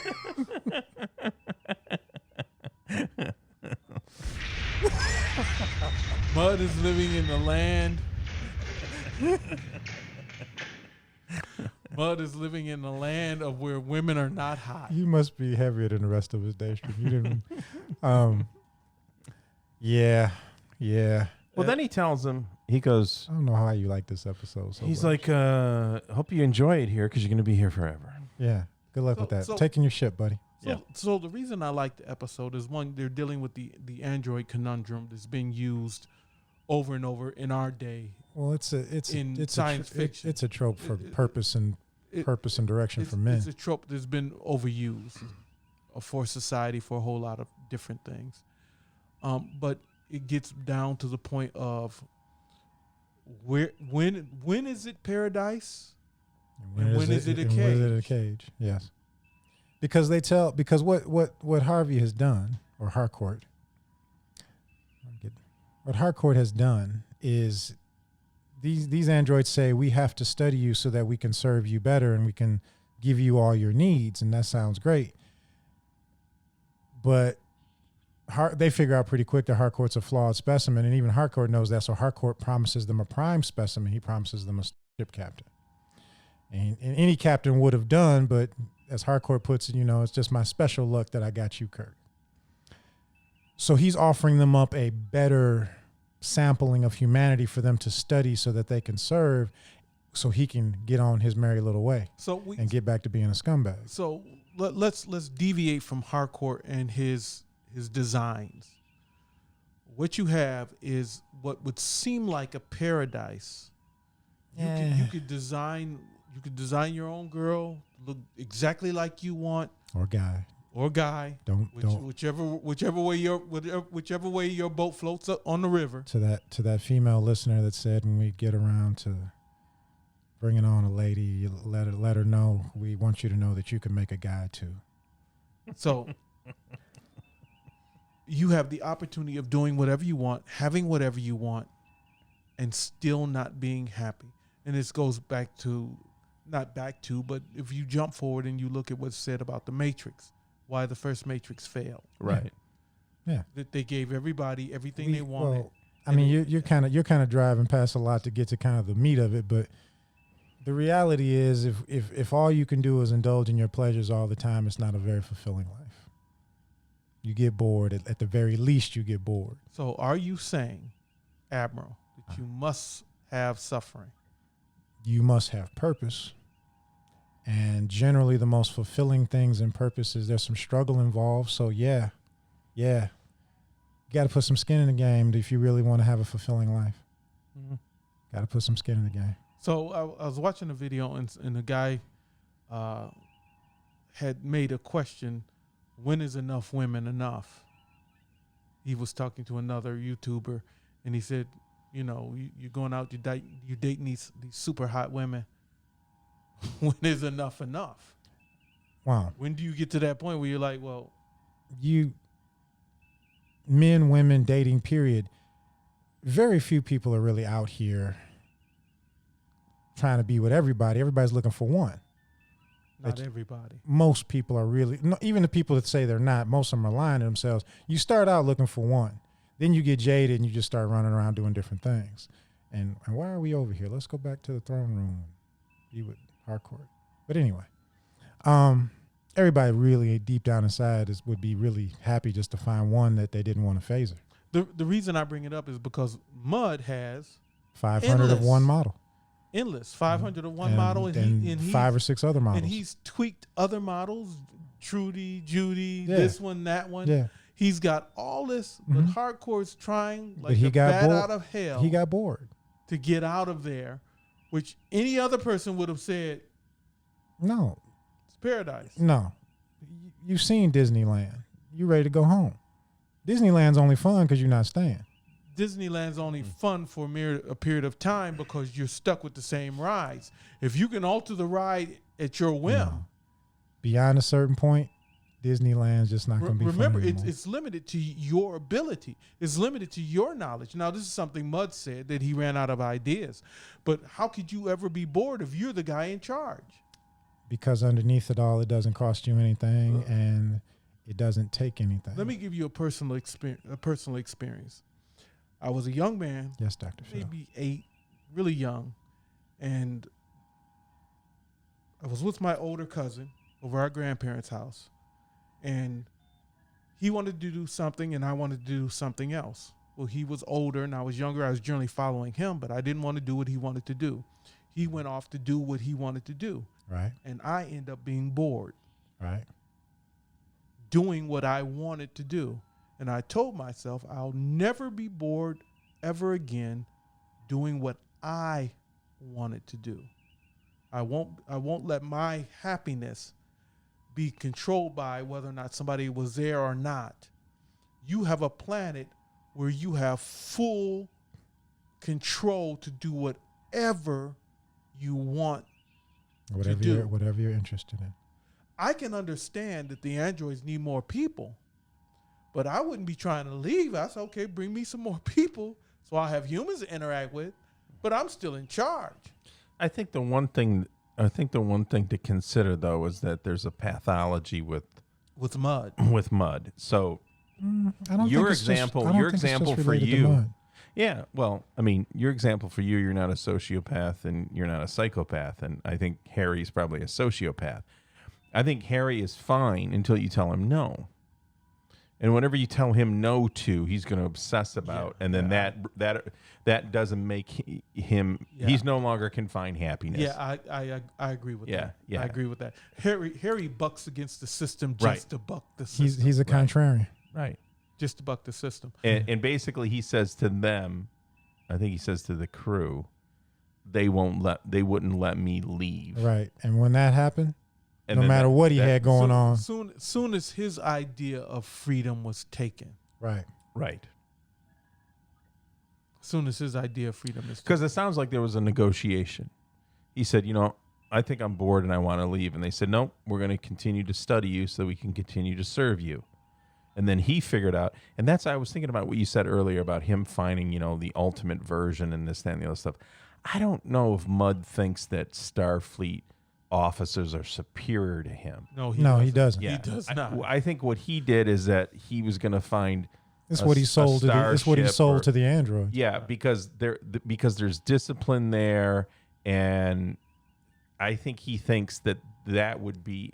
Speaker 3: Mud is living in the land. Mud is living in the land of where women are not hot.
Speaker 4: You must be heavier than the rest of his day stream. You didn't. Yeah.
Speaker 5: Well, then he tells him, he goes,
Speaker 4: I don't know how you like this episode. So
Speaker 5: he's
Speaker 4: much.
Speaker 5: like, hope you enjoy it here because you're going to be here forever.
Speaker 4: Yeah. Good luck with that.
Speaker 3: So-
Speaker 4: Taking your shit, buddy.
Speaker 3: So the reason I like the episode is, one, they're dealing with the android conundrum that's being used over and over in our day.
Speaker 4: Well, it's
Speaker 3: In
Speaker 4: it's
Speaker 3: science fiction.
Speaker 4: It's a trope for
Speaker 3: It-
Speaker 4: purpose and direction for men.
Speaker 3: It's a trope that's been overused for society for a whole lot of different things. But it gets down to the point of when is it paradise? and when is it a
Speaker 4: and when is it a
Speaker 3: cage?
Speaker 4: cage? Yes. Because what Harvey has done, or Harcourt, what Harcourt has done is these androids say we have to study you so that we can serve you better and we can give you all your needs, and that sounds great. But they figure out pretty quick that Harcourt's a flawed specimen, and even Harcourt knows that. So Harcourt promises them a prime specimen. He promises them a ship captain, and any captain would have done. But as Harcourt puts it, it's just my special luck that I got you, Kirk. So he's offering them up a better sampling of humanity for them to study so that they can serve, so he can get on his merry little way and get back to being a scumbag.
Speaker 3: So let's deviate from Harcourt and his designs. What you have is what would seem like a paradise. You could design your own girl, look exactly like you want,
Speaker 4: Or guy. Don't
Speaker 3: whichever way your boat floats up on the river.
Speaker 4: to that female listener that said when we get around to bringing on a lady, you let her know we want you to know that you can make a guy too.
Speaker 3: So you have the opportunity of doing whatever you want, having whatever you want, and still not being happy. And this goes but if you jump forward and you look at what's said about the Matrix, why the first Matrix failed.
Speaker 5: Right.
Speaker 4: Yeah.
Speaker 3: That they gave everybody everything they wanted.
Speaker 4: Well, I mean, you're kind of driving past a lot to get to kind of the meat of it, but the reality is, if all you can do is indulge in your pleasures all the time, it's not a very fulfilling life. You get bored. At the very least, you get bored.
Speaker 3: So are you saying, Admiral, that you must have suffering?
Speaker 4: You must have purpose. And generally, the most fulfilling things and purposes, there's some struggle involved. So yeah, you got to put some skin in the game if you really want to have a fulfilling life.
Speaker 3: Mm-hmm.
Speaker 4: Got to put some skin in the game.
Speaker 3: So I was watching a video and the guy had made a question: when is enough women enough? He was talking to another YouTuber, and he said, you're going out, you're dating these super hot women. When is enough enough?
Speaker 4: Wow.
Speaker 3: When do you get to that point where you're like, well,
Speaker 4: men, women, dating, period. Very few people are really out here trying to be with everybody. Everybody's looking for one.
Speaker 3: not everybody.
Speaker 4: Most people are really, no, even the people that say they're not, most of them are lying to themselves. You start out looking for one. Then you get jaded and you just start running around doing different things. And why are we over here? Let's go back to the throne room and be with Harcourt. But anyway, everybody really deep down inside would be really happy just to find one that they didn't want to phaser.
Speaker 3: The reason I bring it up is because Mud has
Speaker 4: 500
Speaker 3: endless.
Speaker 4: of one model.
Speaker 3: Endless 500 of one model, and he's
Speaker 4: 5 or 6 other models.
Speaker 3: And he's tweaked other models, Trudy, Judy,
Speaker 4: Yeah.
Speaker 3: this one, that one.
Speaker 4: Yeah.
Speaker 3: He's got all this, but Hardcore's trying
Speaker 4: But
Speaker 3: like
Speaker 4: he
Speaker 3: a
Speaker 4: got
Speaker 3: bat
Speaker 4: bored.
Speaker 3: out of hell
Speaker 4: He got bored.
Speaker 3: to get out of there, which any other person would have said,
Speaker 4: No,
Speaker 3: it's paradise.
Speaker 4: no. You've seen Disneyland. You ready to go home. Disneyland's only fun because you're not staying.
Speaker 3: Disneyland's only fun for a period of time because you're stuck with the same rides. If you can alter the ride at your whim,
Speaker 4: No. Beyond a certain point, Disneyland's just not going to be
Speaker 3: Remember,
Speaker 4: fun anymore.
Speaker 3: it's limited to your ability. It's limited to your knowledge. Now, this is something Mud said, that he ran out of ideas. But how could you ever be bored if you're the guy in charge?
Speaker 4: Because underneath it all, it doesn't cost you anything and it doesn't take anything.
Speaker 3: Let me give you a personal experience. I was a young man,
Speaker 4: Yes, Dr. Phil.
Speaker 3: maybe 8, really young, and I was with my older cousin over our grandparents' house, and he wanted to do something and I wanted to do something else. Well, he was older and I was younger. I was generally following him, but I didn't want to do what he wanted to do. He went off to do what he wanted to do,
Speaker 4: Right,
Speaker 3: and I end up being bored
Speaker 4: right.
Speaker 3: doing what I wanted to do. And I told myself I'll never be bored ever again doing what I wanted to do. I won't let my happiness be controlled by whether or not somebody was there or not. You have a planet where you have full control to do whatever you want.
Speaker 4: Whatever you're interested in.
Speaker 3: I can understand that the androids need more people, but I wouldn't be trying to leave. I said, okay, bring me some more people so I'll have humans to interact with, but I'm still in charge.
Speaker 5: I think the one thing to consider though is that there's a pathology with
Speaker 3: Mud.
Speaker 5: Mud. So
Speaker 4: I don't
Speaker 5: your
Speaker 4: think it's just-
Speaker 5: example,
Speaker 4: I don't
Speaker 5: your
Speaker 4: think it's just
Speaker 5: example for
Speaker 4: related to
Speaker 5: you.
Speaker 4: mud.
Speaker 5: Yeah, well, I mean, your example for you, you're not a sociopath and you're not a psychopath, and I think Harry's probably a sociopath. I think Harry is fine until you tell him no. And whatever you tell him no to, he's going to obsess about, and then that doesn't make him.
Speaker 3: Yeah.
Speaker 5: He's no longer can find happiness.
Speaker 3: Yeah, I agree with that.
Speaker 5: Yeah.
Speaker 3: I agree with that. Harry bucks against the system just
Speaker 5: Right.
Speaker 3: to buck the system.
Speaker 4: He's a contrarian.
Speaker 5: Right.
Speaker 3: Just to buck the system.
Speaker 5: And basically, he says to them, I think he says to the crew, they wouldn't let me leave.
Speaker 4: Right. And when that happened,
Speaker 5: And
Speaker 4: no
Speaker 5: then
Speaker 4: matter what he
Speaker 5: that-
Speaker 4: had going on.
Speaker 3: Soon as his idea of freedom was taken.
Speaker 4: Right.
Speaker 5: Right.
Speaker 3: Soon as his idea of freedom is
Speaker 5: Because
Speaker 3: taken.
Speaker 5: it sounds like there was a negotiation. He said, I think I'm bored and I want to leave. And they said, nope, we're going to continue to study you so that we can continue to serve you. And then he figured out, and I was thinking about what you said earlier about him finding, the ultimate version and this, that, and the other stuff. I don't know if Mudd thinks that Starfleet officers are superior to him.
Speaker 3: No,
Speaker 4: He doesn't.
Speaker 3: He does not.
Speaker 5: I think what he did is that he was going to find
Speaker 4: It's
Speaker 5: a-
Speaker 4: what he
Speaker 5: a
Speaker 4: sold to the, it's what he
Speaker 5: starship
Speaker 4: sold
Speaker 5: or-
Speaker 4: to the android.
Speaker 5: Yeah, because there's discipline there, and I think he thinks that would be,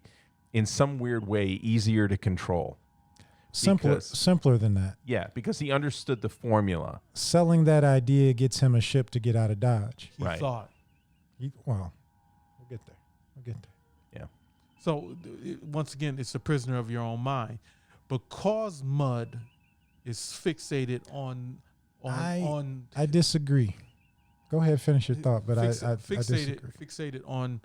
Speaker 5: in some weird way, easier to control.
Speaker 4: Simpler than that.
Speaker 5: Yeah, because he understood the formula.
Speaker 4: Selling that idea gets him a ship to get out of Dodge.
Speaker 3: He
Speaker 5: Right.
Speaker 3: thought.
Speaker 4: We'll get there.
Speaker 5: Yeah,
Speaker 3: So once again, it's a prisoner of your own mind. Because Mudd is fixated on
Speaker 4: I disagree. Go ahead, finish your thought, but I disagree.
Speaker 3: fixated on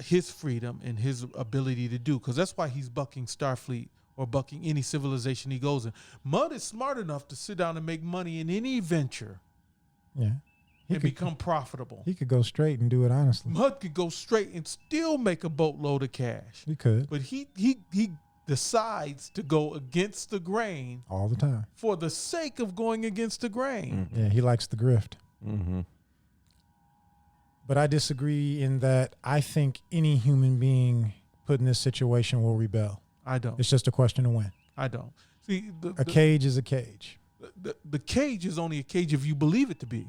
Speaker 3: his freedom and his ability to do, because that's why he's bucking Starfleet or bucking any civilization he goes in. Mudd is smart enough to sit down and make money in any venture
Speaker 4: Yeah.
Speaker 3: and become profitable.
Speaker 4: He could go straight and do it honestly.
Speaker 3: Mudd could go straight and still make a boatload of cash,
Speaker 4: He could
Speaker 3: but he decides to go against the grain
Speaker 4: all the time.
Speaker 3: for the sake of going against the grain.
Speaker 4: Yeah, he likes the grift.
Speaker 5: mm-hmm.
Speaker 4: But I disagree in that I think any human being put in this situation will rebel.
Speaker 3: I don't.
Speaker 4: It's just a question of when.
Speaker 3: I don't. See,
Speaker 4: A cage is a cage.
Speaker 3: the cage is only a cage if you believe it to be.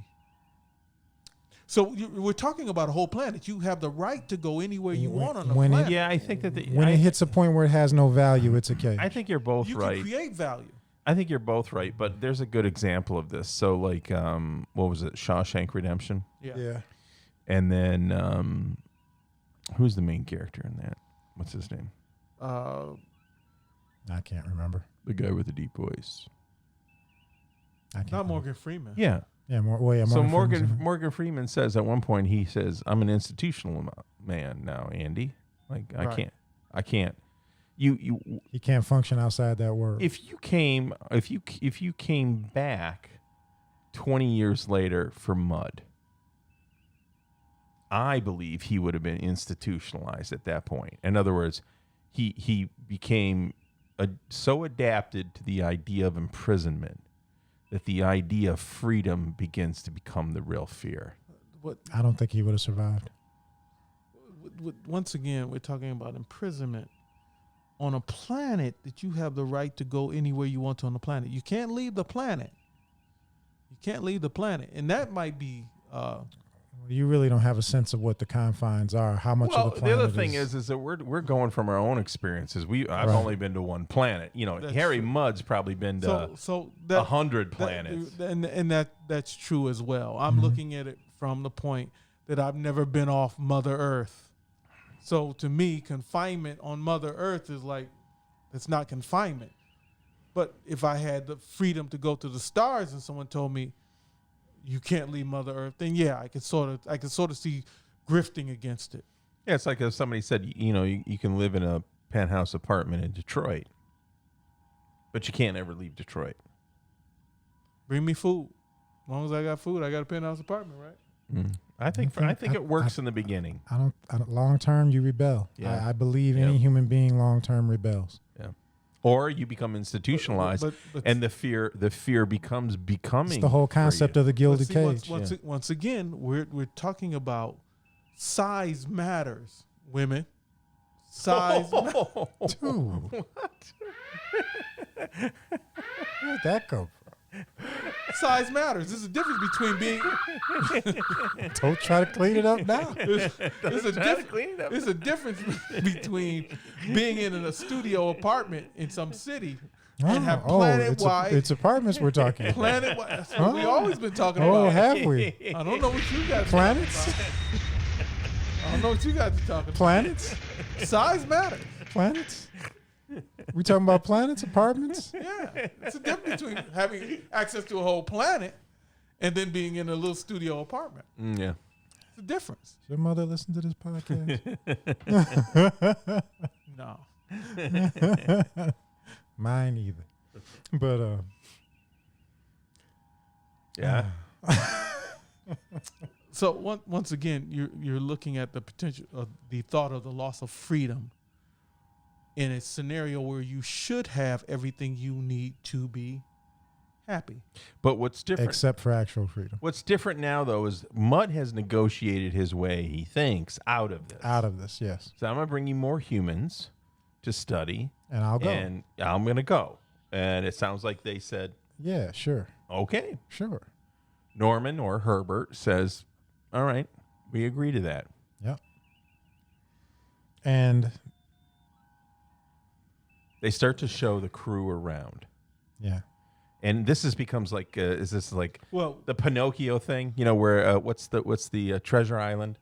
Speaker 3: So we're talking about a whole planet. You have the right to go anywhere you want on the
Speaker 4: when it-
Speaker 3: planet.
Speaker 5: Yeah, I think that
Speaker 4: When it hits a point where it has no value, it's a cage.
Speaker 5: I think you're both
Speaker 3: You
Speaker 5: right.
Speaker 3: can create value.
Speaker 5: I think you're both right, but there's a good example of this. So, like, what was it, Shawshank Redemption?
Speaker 3: Yeah.
Speaker 5: And then, who's the main character in that? What's his name?
Speaker 4: I can't remember.
Speaker 5: The guy with the deep voice.
Speaker 4: I can't
Speaker 3: Not
Speaker 4: remember.
Speaker 3: Morgan Freeman.
Speaker 5: Yeah.
Speaker 4: Yeah,
Speaker 5: So
Speaker 4: Freeman's in it.
Speaker 5: Morgan Freeman says at one point, he says, "I'm an institutional man now, Andy. Like
Speaker 3: Right.
Speaker 5: I can't. You
Speaker 4: He can't function outside that world.
Speaker 5: if you came back 20 years later for Mudd, I believe he would have been institutionalized at that point. In other words, he became so adapted to the idea of imprisonment that the idea of freedom begins to become the real fear.
Speaker 3: What
Speaker 4: I don't think he would have survived.
Speaker 3: once again, we're talking about imprisonment on a planet that you have the right to go anywhere you want to on the planet. You can't leave the planet. You can't leave the planet, and that might be.
Speaker 4: You really don't have a sense of what the confines are. How much of the planet
Speaker 5: other thing is that we're going from our own experiences. I've only been to one planet. You know,
Speaker 3: That's
Speaker 5: Harry
Speaker 3: true.
Speaker 5: Mudd's probably been to
Speaker 3: so that
Speaker 5: 100 planets.
Speaker 3: and that's true as well. I'm looking at it from the point that I've never been off Mother Earth. So to me, confinement on Mother Earth is like, it's not confinement. But if I had the freedom to go to the stars and someone told me you can't leave Mother Earth, then yeah, I could sort of see grifting against it.
Speaker 5: Yeah, it's like if somebody said, you can live in a penthouse apartment in Detroit, but you can't ever leave Detroit.
Speaker 3: Bring me food. As long as I got food, I got a penthouse apartment, right?
Speaker 5: I think it works in the beginning.
Speaker 4: I don't long term, you rebel.
Speaker 5: Yeah.
Speaker 4: I believe any human being long term rebels.
Speaker 5: Yeah. Or you become institutionalized,
Speaker 3: but
Speaker 5: and the fear becomes becoming.
Speaker 4: It's the whole concept of the
Speaker 3: But
Speaker 4: gilded
Speaker 3: see,
Speaker 4: cage.
Speaker 3: once again, we're talking about size matters, women. Size matters.
Speaker 4: Dude. Where'd that go
Speaker 3: Size matters. There's a difference between being.
Speaker 4: from? Don't try to clean it up now.
Speaker 3: There's a difference between being in a studio apartment in some city and have planet-wide.
Speaker 4: It's apartments we're talking about.
Speaker 3: Planet-wide. That's what we always been talking
Speaker 4: Oh,
Speaker 3: about.
Speaker 4: have we?
Speaker 3: I don't know what you guys
Speaker 4: Planets?
Speaker 3: I don't know what you guys are talking about.
Speaker 4: Planets?
Speaker 3: Size matters.
Speaker 4: Planets? We talking about planets, apartments?
Speaker 3: Yeah, it's a difference between having access to a whole planet and then being in a little studio apartment.
Speaker 5: Yeah.
Speaker 3: It's a difference.
Speaker 4: Does your mother listen to this podcast?
Speaker 3: No.
Speaker 4: Mine either. But
Speaker 5: Yeah.
Speaker 3: So once again, you're looking at the potential, the thought of the loss of freedom in a scenario where you should have everything you need to be happy.
Speaker 5: But what's different?
Speaker 4: except for actual freedom.
Speaker 5: What's different now, though, is Mudd has negotiated his way, he thinks, out of this.
Speaker 4: Out of this, yes.
Speaker 5: So I'm going to bring you more humans to study.
Speaker 4: And I'll go.
Speaker 5: And I'm going to go. And it sounds like they said,
Speaker 4: Yeah, sure.
Speaker 5: okay.
Speaker 4: Sure.
Speaker 5: Norman or Herbert says, all right, we agree to that.
Speaker 4: Yep. And
Speaker 5: They start to show the crew around.
Speaker 4: yeah.
Speaker 5: And this becomes like, is this like
Speaker 3: Well,
Speaker 5: the Pinocchio thing? Where what's the Treasure Island?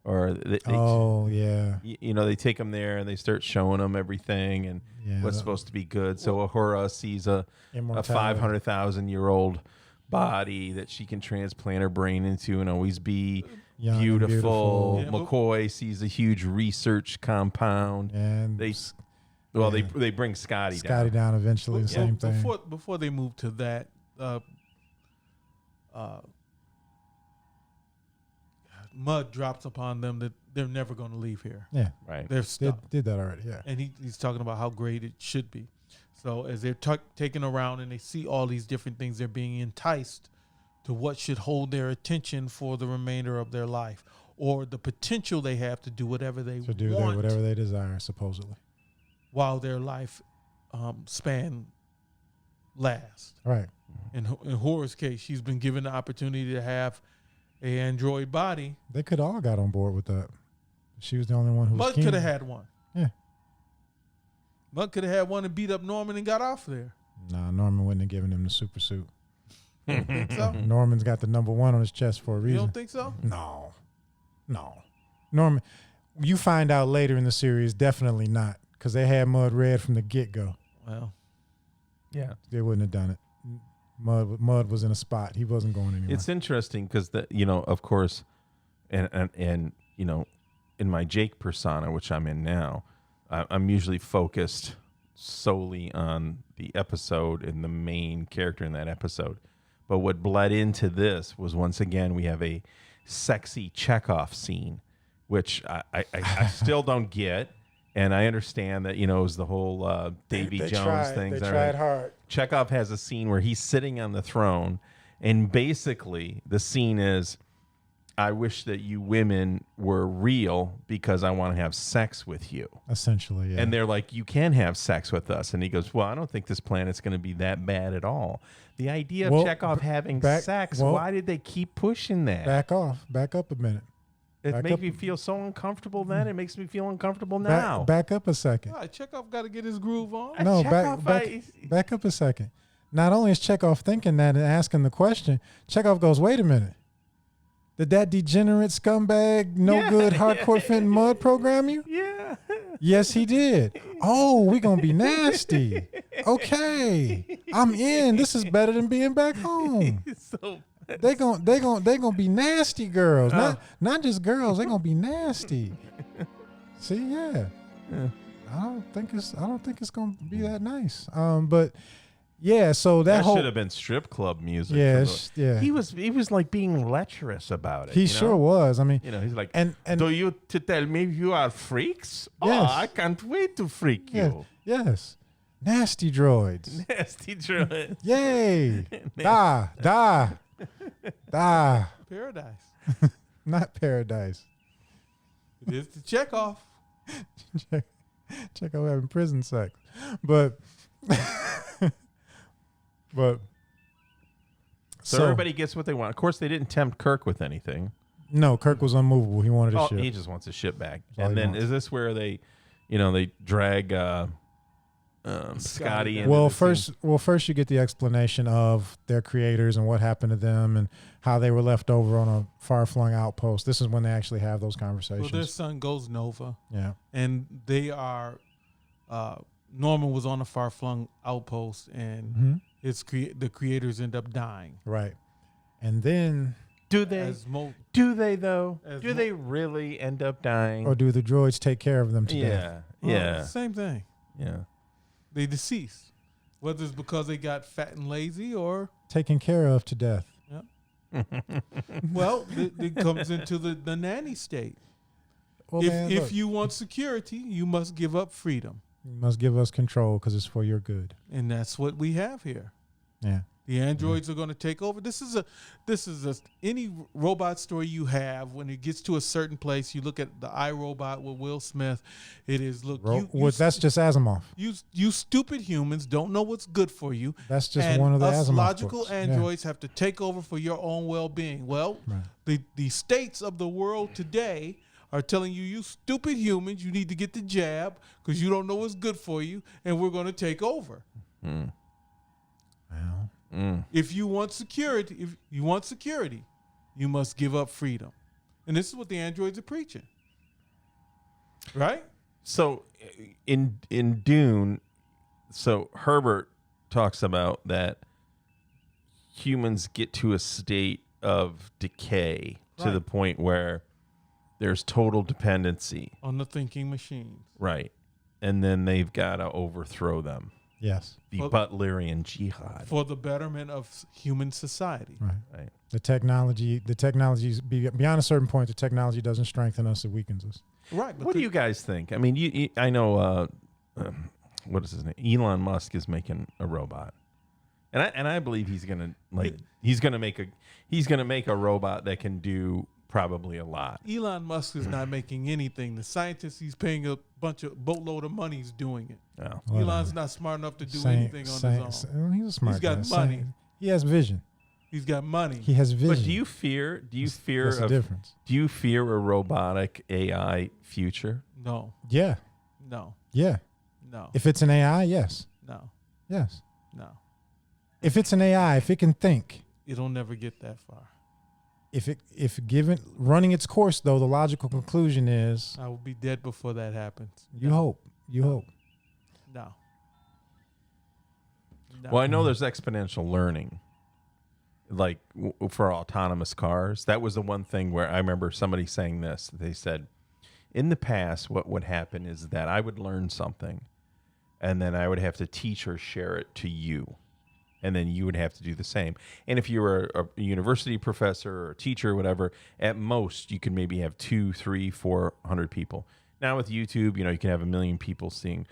Speaker 5: Or they
Speaker 4: Oh, yeah.
Speaker 5: they take them there and they start showing them everything and
Speaker 4: Yeah,
Speaker 5: what's
Speaker 4: that-
Speaker 5: supposed to be good. So Ahura sees a
Speaker 4: Immortality.
Speaker 5: 500,000-year-old body that she can transplant her brain into and always be
Speaker 4: Young and
Speaker 5: beautiful.
Speaker 3: beautiful. Yeah,
Speaker 5: McCoy sees a huge research compound.
Speaker 4: And
Speaker 5: They bring Scotty
Speaker 4: down eventually, the same thing.
Speaker 3: before they move to that, Mudd drops upon them that they're never going to leave here.
Speaker 4: Yeah.
Speaker 5: Right.
Speaker 3: They're stuck.
Speaker 4: Did that already, yeah.
Speaker 3: And he's talking about how great it should be. So as they're taken around and they see all these different things, they're being enticed to what should hold their attention for the remainder of their life, or the potential they have to do whatever they
Speaker 4: To do
Speaker 3: want
Speaker 4: whatever they desire, supposedly.
Speaker 3: while their life span lasts.
Speaker 4: Right.
Speaker 3: In Horace's case, she's been given the opportunity to have a android body.
Speaker 4: They could all got on board with that. She was the only one who was
Speaker 3: Mudd
Speaker 4: keen.
Speaker 3: could have had one.
Speaker 4: Yeah.
Speaker 3: Mudd could have had one and beat up Norman and got off there.
Speaker 4: Nah, Norman wouldn't have given him the super suit.
Speaker 3: You don't think so?
Speaker 4: Norman's got the number 1 on his chest for a
Speaker 3: You
Speaker 4: reason.
Speaker 3: don't think so?
Speaker 4: No. Norman, you find out later in the series, definitely not, because they had Mudd red from the get-go.
Speaker 3: Well,
Speaker 5: Yeah.
Speaker 4: They wouldn't have done it. Mudd was in a spot. He wasn't going anywhere.
Speaker 5: It's interesting because of course, and in my Jake persona, which I'm in now, I'm usually focused solely on the episode and the main character in that episode. But what bled into this was, once again, we have a sexy Chekhov scene, which I still don't get. And I understand that, it was the whole Davy Jones thing.
Speaker 4: They tried hard.
Speaker 5: Chekhov has a scene where he's sitting on the throne, and basically the scene is, I wish that you women were real because I want to have sex with you.
Speaker 4: Essentially, yeah.
Speaker 5: And they're like, you can have sex with us. And he goes, well, I don't think this planet's going to be that bad at all. The idea of Chekhov having sex, why did they keep pushing that?
Speaker 4: Back off. Back up a minute.
Speaker 5: It made me feel so uncomfortable then. It makes me feel uncomfortable now.
Speaker 4: Back up a second.
Speaker 3: All right, Chekhov got to get his groove on.
Speaker 4: No,
Speaker 5: Chekhov,
Speaker 4: back up a second. Not only is Chekhov thinking that and asking the question, Chekhov goes, wait a minute. Did that degenerate scumbag, no good, hardcore Fenton Mud program you?
Speaker 5: Yeah.
Speaker 4: Yes, he did. Oh, we gonna be nasty. Okay, I'm in. This is better than being back home.
Speaker 5: So
Speaker 4: They gonna be nasty girls, not just girls. They gonna be nasty. See, yeah. I don't think it's gonna be that nice. But yeah. So that whole
Speaker 5: should have been strip club music.
Speaker 4: yeah.
Speaker 5: He was like being lecherous about it.
Speaker 4: He sure was. I mean,
Speaker 5: he's like,
Speaker 4: and
Speaker 5: do you to tell me you are freaks?
Speaker 4: Yes.
Speaker 5: Oh, I can't wait to freak you.
Speaker 4: Yes. Nasty droids.
Speaker 5: Nasty droid.
Speaker 4: Yay. Da.
Speaker 3: Paradise.
Speaker 4: Not paradise.
Speaker 3: It is the Chekhov.
Speaker 4: Check out having prison sex. But
Speaker 5: So everybody gets what they want. Of course, they didn't tempt Kirk with anything.
Speaker 4: No, Kirk was unmovable. He wanted his ship.
Speaker 5: He just wants his ship back.
Speaker 4: all
Speaker 5: And
Speaker 4: he
Speaker 5: then
Speaker 4: wants.
Speaker 5: is this where they drag Scotty into
Speaker 4: Well,
Speaker 5: the scene?
Speaker 4: first you get the explanation of their creators and what happened to them and how they were left over on a far-flung outpost. This is when they actually have those
Speaker 3: Well,
Speaker 4: conversations.
Speaker 3: their son goes Nova,
Speaker 4: Yeah.
Speaker 3: and they are. Norman was on a far-flung outpost, and the creators end up dying.
Speaker 4: Right. And then,
Speaker 5: Do they?
Speaker 3: As
Speaker 5: Do they though?
Speaker 3: As
Speaker 5: Do they really end up dying?
Speaker 4: or do the droids take care of them to death?
Speaker 5: Yeah.
Speaker 3: Same thing.
Speaker 5: Yeah.
Speaker 3: They deceased, whether it's because they got fat and lazy or
Speaker 4: Taken care of to death.
Speaker 3: well, it comes into the nanny state.
Speaker 4: Well, man,
Speaker 3: if
Speaker 4: look,
Speaker 3: you want security, you must give up freedom,
Speaker 4: you must give us control because it's for your good.
Speaker 3: and that's what we have here.
Speaker 4: Yeah.
Speaker 3: The androids are going to take over. This is any robot story you have. When it gets to a certain place, you look at the iRobot with Will Smith. It is
Speaker 4: That's just Asimov.
Speaker 3: you stupid humans don't know what's good for you.
Speaker 4: That's just
Speaker 3: and
Speaker 4: one of the
Speaker 3: us
Speaker 4: Asimov
Speaker 3: logical
Speaker 4: books. Yeah.
Speaker 3: androids have to take over for your own well-being. Well, the states of the world today are telling you, you stupid humans, you need to get the jab because you don't know what's good for you, and we're going to take over.
Speaker 4: Well,
Speaker 3: If you want security, you must give up freedom. And this is what the androids are preaching. Right?
Speaker 5: So in Dune, so Herbert talks about that humans get to a state of decay to the point where there's total dependency.
Speaker 3: On the thinking machines.
Speaker 5: Right. And then they've got to overthrow them.
Speaker 4: yes.
Speaker 5: The
Speaker 3: Well,
Speaker 5: Butlerian Jihad.
Speaker 3: For the betterment of human society.
Speaker 4: Right. The technology is beyond a certain point. The technology doesn't strengthen us; it weakens us.
Speaker 3: Right. But
Speaker 5: What do you guys think? I mean, I know what is his name? Elon Musk is making a robot, and I believe he's gonna make a robot that can do probably a lot.
Speaker 3: Elon Musk is not making anything. The scientists he's paying a boatload of money is doing it.
Speaker 5: No.
Speaker 3: Elon's not smart enough to do anything on his own.
Speaker 4: He's a smart guy.
Speaker 3: He's got money.
Speaker 4: He has vision.
Speaker 3: He's got money.
Speaker 4: He has vision.
Speaker 5: But do you fear
Speaker 4: That's the difference?
Speaker 5: do you fear a robotic AI future?
Speaker 3: No.
Speaker 4: Yeah.
Speaker 3: No.
Speaker 4: Yeah.
Speaker 3: No.
Speaker 4: If it's an AI, yes.
Speaker 3: No.
Speaker 4: Yes.
Speaker 3: No.
Speaker 4: If it's an AI, if it can think,
Speaker 3: It'll never get that far.
Speaker 4: if given running its course though, the logical conclusion is
Speaker 3: I will be dead before that happens.
Speaker 4: you hope. You hope.
Speaker 3: No. No.
Speaker 5: Well, I know there's exponential learning, like for autonomous cars. That was the one thing where I remember somebody saying this. They said, in the past, what would happen is that I would learn something, and then I would have to teach or share it to you, and then you would have to do the same. And if you were a university professor or a teacher or whatever, at most you could maybe have 200, 300, 400 people. Now with YouTube, you can have 1 million people seeing,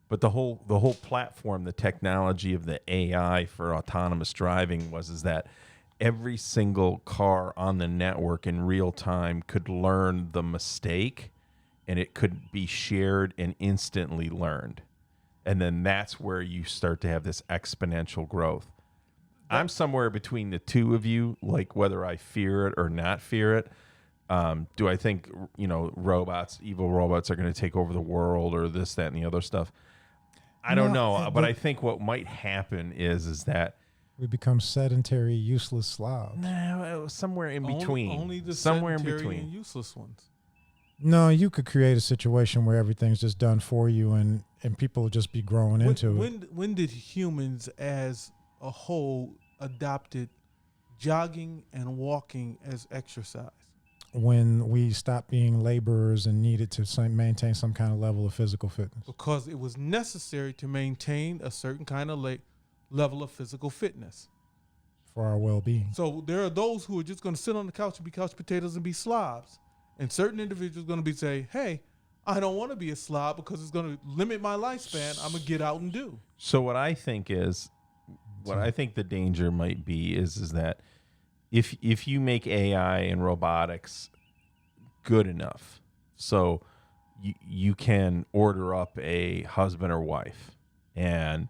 Speaker 5: but the whole platform, the technology of the AI for autonomous driving is that every single car on the network in real time could learn the mistake, and it could be shared and instantly learned. And then that's where you start to have this exponential growth. I'm somewhere between the two of you, like whether I fear it or not fear it. Do I think, evil robots are going to take over the world or this, that, and the other stuff? I don't know. But I think what might happen is that
Speaker 4: we become sedentary, useless slobs.
Speaker 5: No, somewhere in between.
Speaker 3: Only the
Speaker 5: somewhere in
Speaker 3: sedentary
Speaker 5: between.
Speaker 3: and useless ones.
Speaker 4: No, you could create a situation where everything's just done for you, and people will just be growing into it.
Speaker 3: When did humans as a whole adopted jogging and walking as exercise?
Speaker 4: When we stopped being laborers and needed to maintain some kind of level of physical fitness.
Speaker 3: Because it was necessary to maintain a certain kind of level of physical fitness.
Speaker 4: For our well-being.
Speaker 3: So there are those who are just going to sit on the couch and be couch potatoes and be slobs. And certain individuals are going to say, hey, I don't want to be a slob because it's going to limit my lifespan. I'm going to get out and do.
Speaker 5: So what I think the danger might be is that if you make AI and robotics good enough, so you can order up a husband or wife, and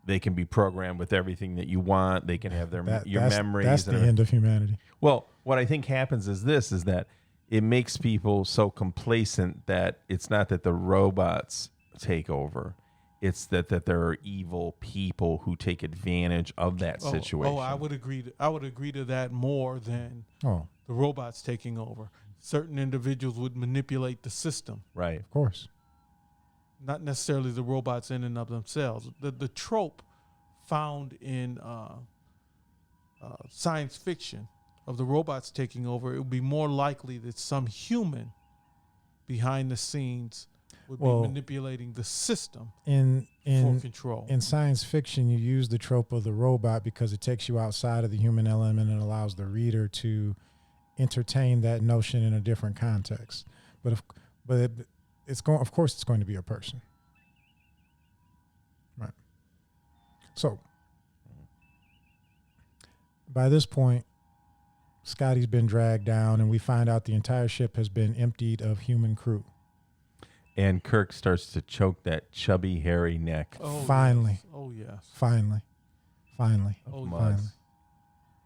Speaker 5: they can be programmed with everything that you want. They can have your memories.
Speaker 4: That's the end of humanity.
Speaker 5: Well, what I think happens is that it makes people so complacent that it's not that the robots take over. It's that there are evil people who take advantage of that situation.
Speaker 3: I would agree to that more than the robots taking over. Certain individuals would manipulate the system.
Speaker 5: Right.
Speaker 4: Of course.
Speaker 3: Not necessarily the robots in and of themselves. The trope found in science fiction of the robots taking over, it would be more likely that some human behind the scenes would be manipulating the system for control.
Speaker 4: In science fiction, you use the trope of the robot because it takes you outside of the human element and allows the reader to entertain that notion in a different context. Of course it's going to be a person. Right. So by this point, Scotty's been dragged down, and we find out the entire ship has been emptied of human crew.
Speaker 5: And Kirk starts to choke that chubby, hairy neck.
Speaker 4: Finally.
Speaker 3: Yes. Oh, yes.
Speaker 4: Finally.
Speaker 3: Oh,
Speaker 5: Finally.
Speaker 3: yes.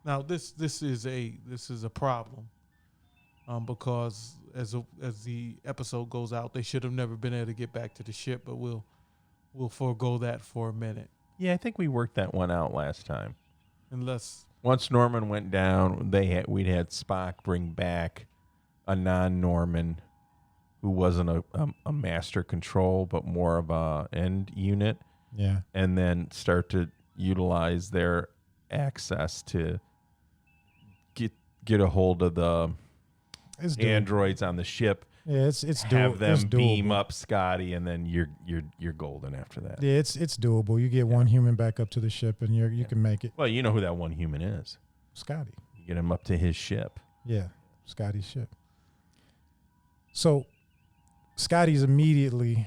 Speaker 3: Now, this is a problem because as the episode goes out, they should have never been able to get back to the ship, but we'll forego that for a minute.
Speaker 5: Yeah, I think we worked that one out last time.
Speaker 3: Unless...
Speaker 5: Once Norman went down, we'd had Spock bring back a non-Norman who wasn't a master control, but more of a end unit.
Speaker 4: Yeah.
Speaker 5: And then start to utilize their access to get a hold of the androids on the ship.
Speaker 4: Yeah, it's
Speaker 5: have them
Speaker 4: it's
Speaker 5: beam
Speaker 4: doable.
Speaker 5: up Scotty, and then you're golden after that.
Speaker 4: Yeah, it's doable. You get one human back up to the ship, and you can make it.
Speaker 5: Well, you know who that one human is.
Speaker 4: Scotty.
Speaker 5: You get him up to his ship.
Speaker 4: Yeah, Scotty's ship. So Scotty's immediately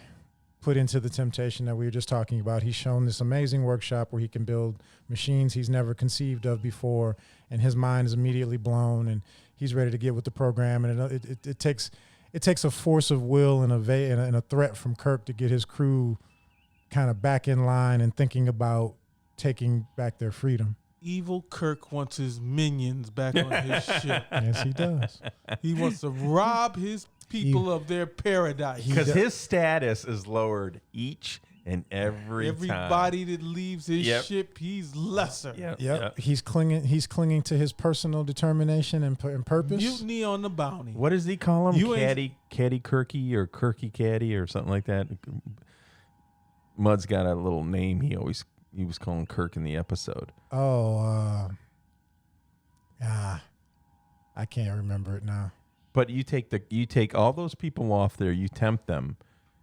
Speaker 4: put into the temptation that we were just talking about. He's shown this amazing workshop where he can build machines he's never conceived of before, and his mind is immediately blown, and he's ready to get with the program. And it takes a force of will and a threat from Kirk to get his crew kind of back in line and thinking about taking back their freedom.
Speaker 3: Evil Kirk wants his minions back on his ship.
Speaker 4: Yes, he does.
Speaker 3: He wants to rob his people of their paradise.
Speaker 5: Because his status is lowered each and every
Speaker 3: Everybody
Speaker 5: time.
Speaker 3: that leaves his ship, he's lesser.
Speaker 4: Yep. He's clinging to his personal determination and purpose.
Speaker 3: Mutiny on the bounty.
Speaker 5: What does he call him? Caddy Kirky or Kirky Caddy or something like that? Mud's got a little name he was calling Kirk in the episode.
Speaker 4: I can't remember it now.
Speaker 5: But you take all those people off there, you tempt them,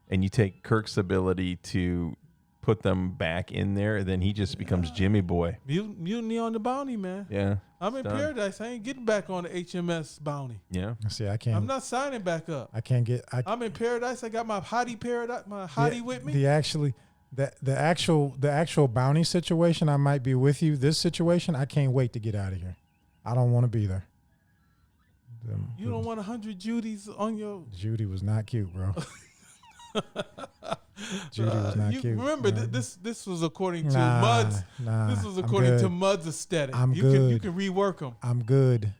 Speaker 5: and you take Kirk's ability to put them back in there, then he just becomes Jimmy Boy.
Speaker 3: Mutiny on the Bounty, man.
Speaker 5: Yeah.
Speaker 3: I'm in
Speaker 5: done.
Speaker 3: paradise. I ain't getting back on the HMS Bounty.
Speaker 5: Yeah.
Speaker 4: See, I can't.
Speaker 3: I'm not signing back up.
Speaker 4: I can't get.
Speaker 3: I'm in paradise. I got my hottie paradise, my hottie with me.
Speaker 4: The actual bounty situation, I might be with you. This situation, I can't wait to get out of here. I don't want to be there.
Speaker 3: You don't want 100 Judys on your.
Speaker 4: Judy was not cute, bro. Judy was not cute.
Speaker 3: Remember, this was according to Mud's. This was according to Mud's aesthetic. You can rework them.
Speaker 4: I'm good.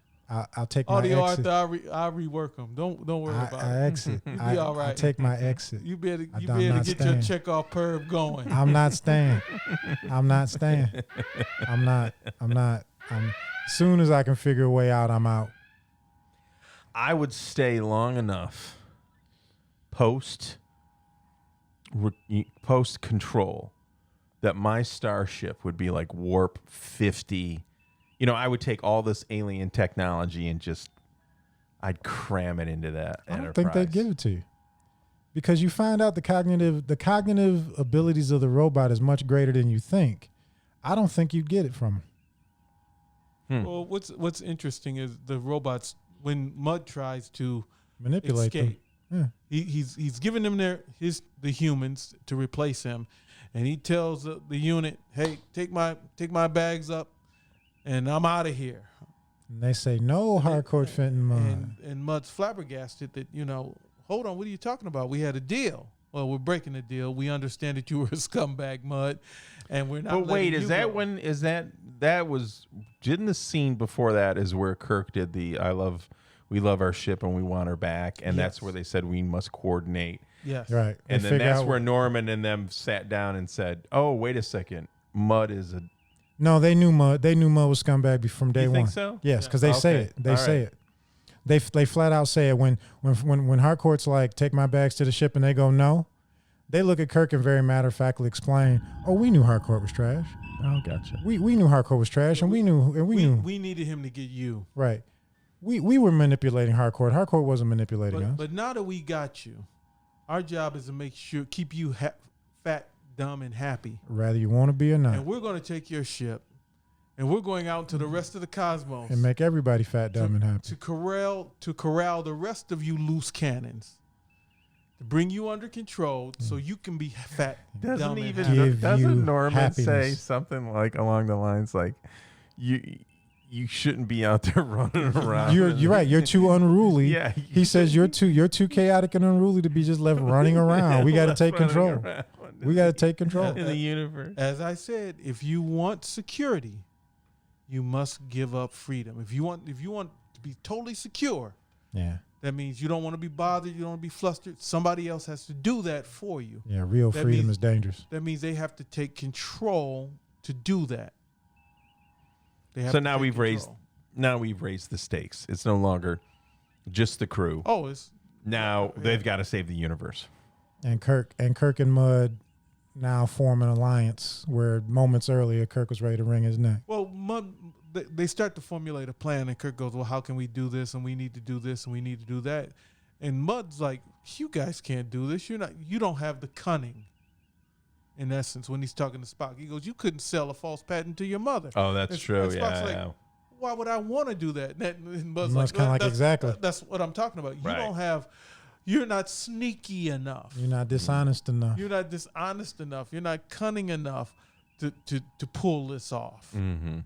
Speaker 4: I'll take my
Speaker 3: Audio
Speaker 4: exit.
Speaker 3: Arthur, I'll rework them. Don't worry about it.
Speaker 4: I exit.
Speaker 3: You'll be all right.
Speaker 4: I take my exit.
Speaker 3: You better
Speaker 4: I'm
Speaker 3: get
Speaker 4: not
Speaker 3: your
Speaker 4: staying.
Speaker 3: check off perv going.
Speaker 4: I'm not staying. I'm not staying. I'm not. As soon as I can figure a way out, I'm out.
Speaker 5: I would stay long enough post control that my starship would be like warp 50. You know, I would take all this alien technology and I'd cram it into that
Speaker 4: I don't
Speaker 5: Enterprise.
Speaker 4: think they'd give it to you because you find out the cognitive abilities of the robot is much greater than you think. I don't think you'd get it from them.
Speaker 3: Well, what's interesting is the robots, when Mud tries to
Speaker 4: Manipulate
Speaker 3: escape,
Speaker 4: them. Yeah.
Speaker 3: he's giving them the humans to replace him, and he tells the unit, "Hey, take my bags up, and I'm out of here."
Speaker 4: And they say no, Harcourt Fenton Mud.
Speaker 3: And Mud's flabbergasted that, hold on, what are you talking about? We had a deal. Well, we're breaking the deal. We understand that you were a scumbag, Mud, and we're not.
Speaker 5: But wait, didn't the scene before that is where Kirk did we love our ship and we want her back, and
Speaker 3: Yes.
Speaker 5: that's where they said we must coordinate.
Speaker 3: Yes.
Speaker 4: Right.
Speaker 5: And
Speaker 4: They
Speaker 5: then
Speaker 4: figure
Speaker 5: that's
Speaker 4: out-
Speaker 5: where Norman and them sat down and said, "Oh, wait a second, Mud is a."
Speaker 4: No, they knew Mud. They knew Mud was scumbag from day
Speaker 5: You
Speaker 4: one.
Speaker 5: think so?
Speaker 4: Yes, because they say
Speaker 5: Okay.
Speaker 4: it. They
Speaker 5: All
Speaker 4: say
Speaker 5: right.
Speaker 4: it. They flat out say it when Harcourt's like, take my bags to the ship, and they go no. They look at Kirk and very matter of factly explain, "Oh, we knew Harcourt was trash.
Speaker 5: Oh, gotcha.
Speaker 4: We knew Harcourt was trash, and we knew
Speaker 3: We needed him to get you.
Speaker 4: right. We were manipulating Harcourt. Harcourt wasn't manipulating us.
Speaker 3: But now that we got you, our job is to make sure keep you fat, dumb, and happy.
Speaker 4: Whether you want to be or not,
Speaker 3: And we're going to take your ship, and we're going out to the rest of the cosmos
Speaker 4: and make everybody fat, dumb, and happy.
Speaker 3: to corral the rest of you loose cannons, to bring you under control so you can be fat, dumb, and happy.
Speaker 4: Give you
Speaker 5: Doesn't Norman say
Speaker 4: happiness.
Speaker 5: something like along the lines like, you shouldn't be out there running around.
Speaker 4: You're right. You're too unruly.
Speaker 5: Yeah,
Speaker 4: He says you're too chaotic and unruly to be just left running around. We got to take
Speaker 5: Running
Speaker 4: control.
Speaker 5: around
Speaker 4: We got to take control.
Speaker 5: in the universe.
Speaker 3: As I said, if you want security, you must give up freedom. If you want to be totally secure,
Speaker 4: Yeah.
Speaker 3: that means you don't want to be bothered, you don't want to be flustered. Somebody else has to do that for you.
Speaker 4: Yeah. Real
Speaker 3: That
Speaker 4: freedom
Speaker 3: means-
Speaker 4: is dangerous.
Speaker 3: That means they have to take control to do that. They have
Speaker 5: So
Speaker 3: to
Speaker 5: now
Speaker 3: take
Speaker 5: we've
Speaker 3: control.
Speaker 5: raised the stakes. It's no longer just the crew.
Speaker 3: Oh, it's
Speaker 5: Now they've got to save the universe.
Speaker 4: And Kirk and Mud now form an alliance where moments earlier Kirk was ready to wring his neck.
Speaker 3: well, they start to formulate a plan, and Kirk goes, "Well, how can we do this? And we need to do this, and we need to do that." And Mud's like, "You guys can't do this. You don't have the cunning." In essence, when he's talking to Spock, he goes, "You couldn't sell a false patent to your mother."
Speaker 5: Oh, that's
Speaker 3: And
Speaker 5: true.
Speaker 3: Spock's
Speaker 5: Yeah,
Speaker 3: like,
Speaker 5: yeah.
Speaker 3: why would I want to do that? And Buzz
Speaker 4: Mud's kinda like,
Speaker 3: "That's-
Speaker 4: exactly.
Speaker 3: That's what I'm talking about.
Speaker 5: Right.
Speaker 3: You're not sneaky enough.
Speaker 4: You're not dishonest enough.
Speaker 3: You're not dishonest enough. You're not cunning enough to pull this off.
Speaker 5: Mm-hmm.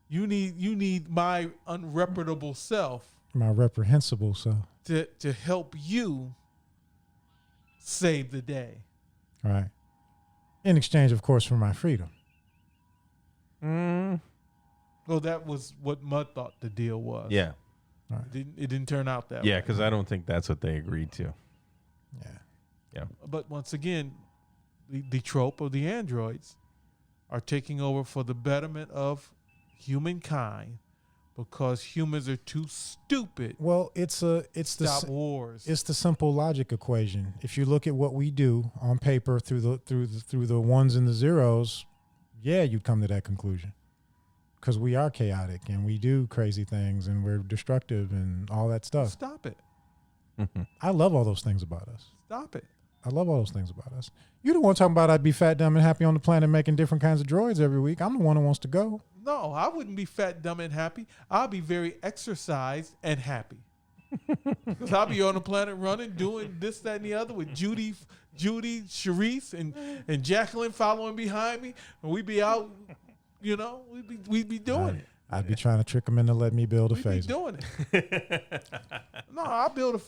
Speaker 3: You need my unreputable self
Speaker 4: My reprehensible self.
Speaker 3: to help you save the day."
Speaker 4: Right. In exchange, of course, for my freedom.
Speaker 3: Well, that was what Mud thought the deal was.
Speaker 5: Yeah.
Speaker 3: It didn't turn out that
Speaker 5: Yeah,
Speaker 3: way.
Speaker 5: because I don't think that's what they agreed to.
Speaker 4: Yeah.
Speaker 3: But once again, the trope of the androids are taking over for the betterment of humankind because humans are too stupid
Speaker 4: Well, it's
Speaker 3: to stop
Speaker 4: the
Speaker 3: wars.
Speaker 4: it's the simple logic equation. If you look at what we do on paper through the ones and the zeros, yeah, you'd come to that conclusion. Because we are chaotic and we do crazy things and we're destructive and all that stuff.
Speaker 3: Stop it.
Speaker 4: I love all those things about us.
Speaker 3: Stop it.
Speaker 4: I love all those things about us. You the one talking about I'd be fat, dumb, and happy on the planet making different kinds of droids every week. I'm the one who wants to go.
Speaker 3: No, I wouldn't be fat, dumb, and happy. I'll be very exercised and happy. Because I'll be on the planet running, doing this, that, and the other with Judy, Sharice, and Jacqueline following behind me. And we'd be out, we'd be doing it.
Speaker 4: I'd be trying to trick them into letting me build a
Speaker 3: We'd be
Speaker 4: phaser.
Speaker 3: doing it. No, I'll build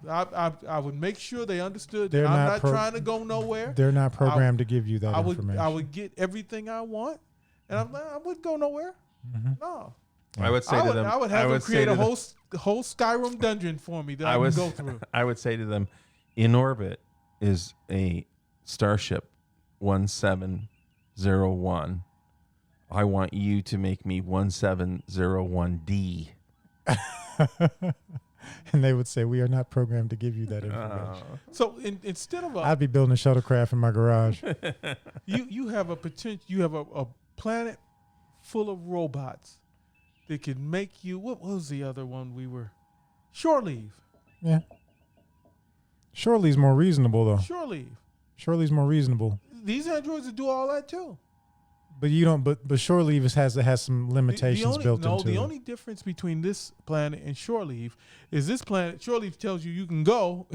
Speaker 3: I would make sure they understood that I'm not trying to go nowhere.
Speaker 4: They're not programmed to give you that information.
Speaker 3: I would get everything I want, and I wouldn't go nowhere.
Speaker 4: Mm-hmm.
Speaker 3: No.
Speaker 5: I would say to them.
Speaker 3: I would have them create a whole Skyrim dungeon for me that I would go through.
Speaker 5: I would say to them, in orbit is a Starship 1701. I want you to make me 1701D.
Speaker 4: And they would say, we are not programmed to give you that information.
Speaker 3: So instead of
Speaker 4: I'd be building a shuttlecraft in my garage.
Speaker 3: you have a potential. You have a planet full of robots that can make you. What was the other one we were? Shore leave.
Speaker 4: Yeah. Shore leave's more reasonable, though.
Speaker 3: Shore leave.
Speaker 4: Shore leave's more reasonable.
Speaker 3: These androids will do all that too.
Speaker 4: But you don't. But shore leave has some limitations built into it.
Speaker 3: The only difference between this planet and shore leave is this planet. Shore leave tells you can go.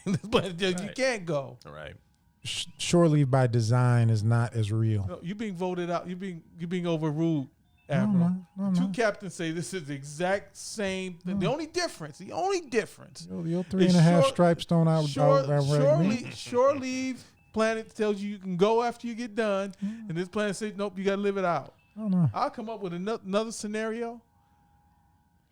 Speaker 3: And this planet tells you can't go.
Speaker 5: All right.
Speaker 4: Shore leave by design is not as real.
Speaker 3: No, you're being voted out. You're being overruled, Admiral.
Speaker 4: No.
Speaker 3: Two captains say this is the exact same thing. The only difference.
Speaker 4: Your 3.5 stripes don't outrate me.
Speaker 3: Shore leave planet tells you can go after you get done, and this planet says nope, you got to live it out.
Speaker 4: I don't know.
Speaker 3: I'll come up with another scenario.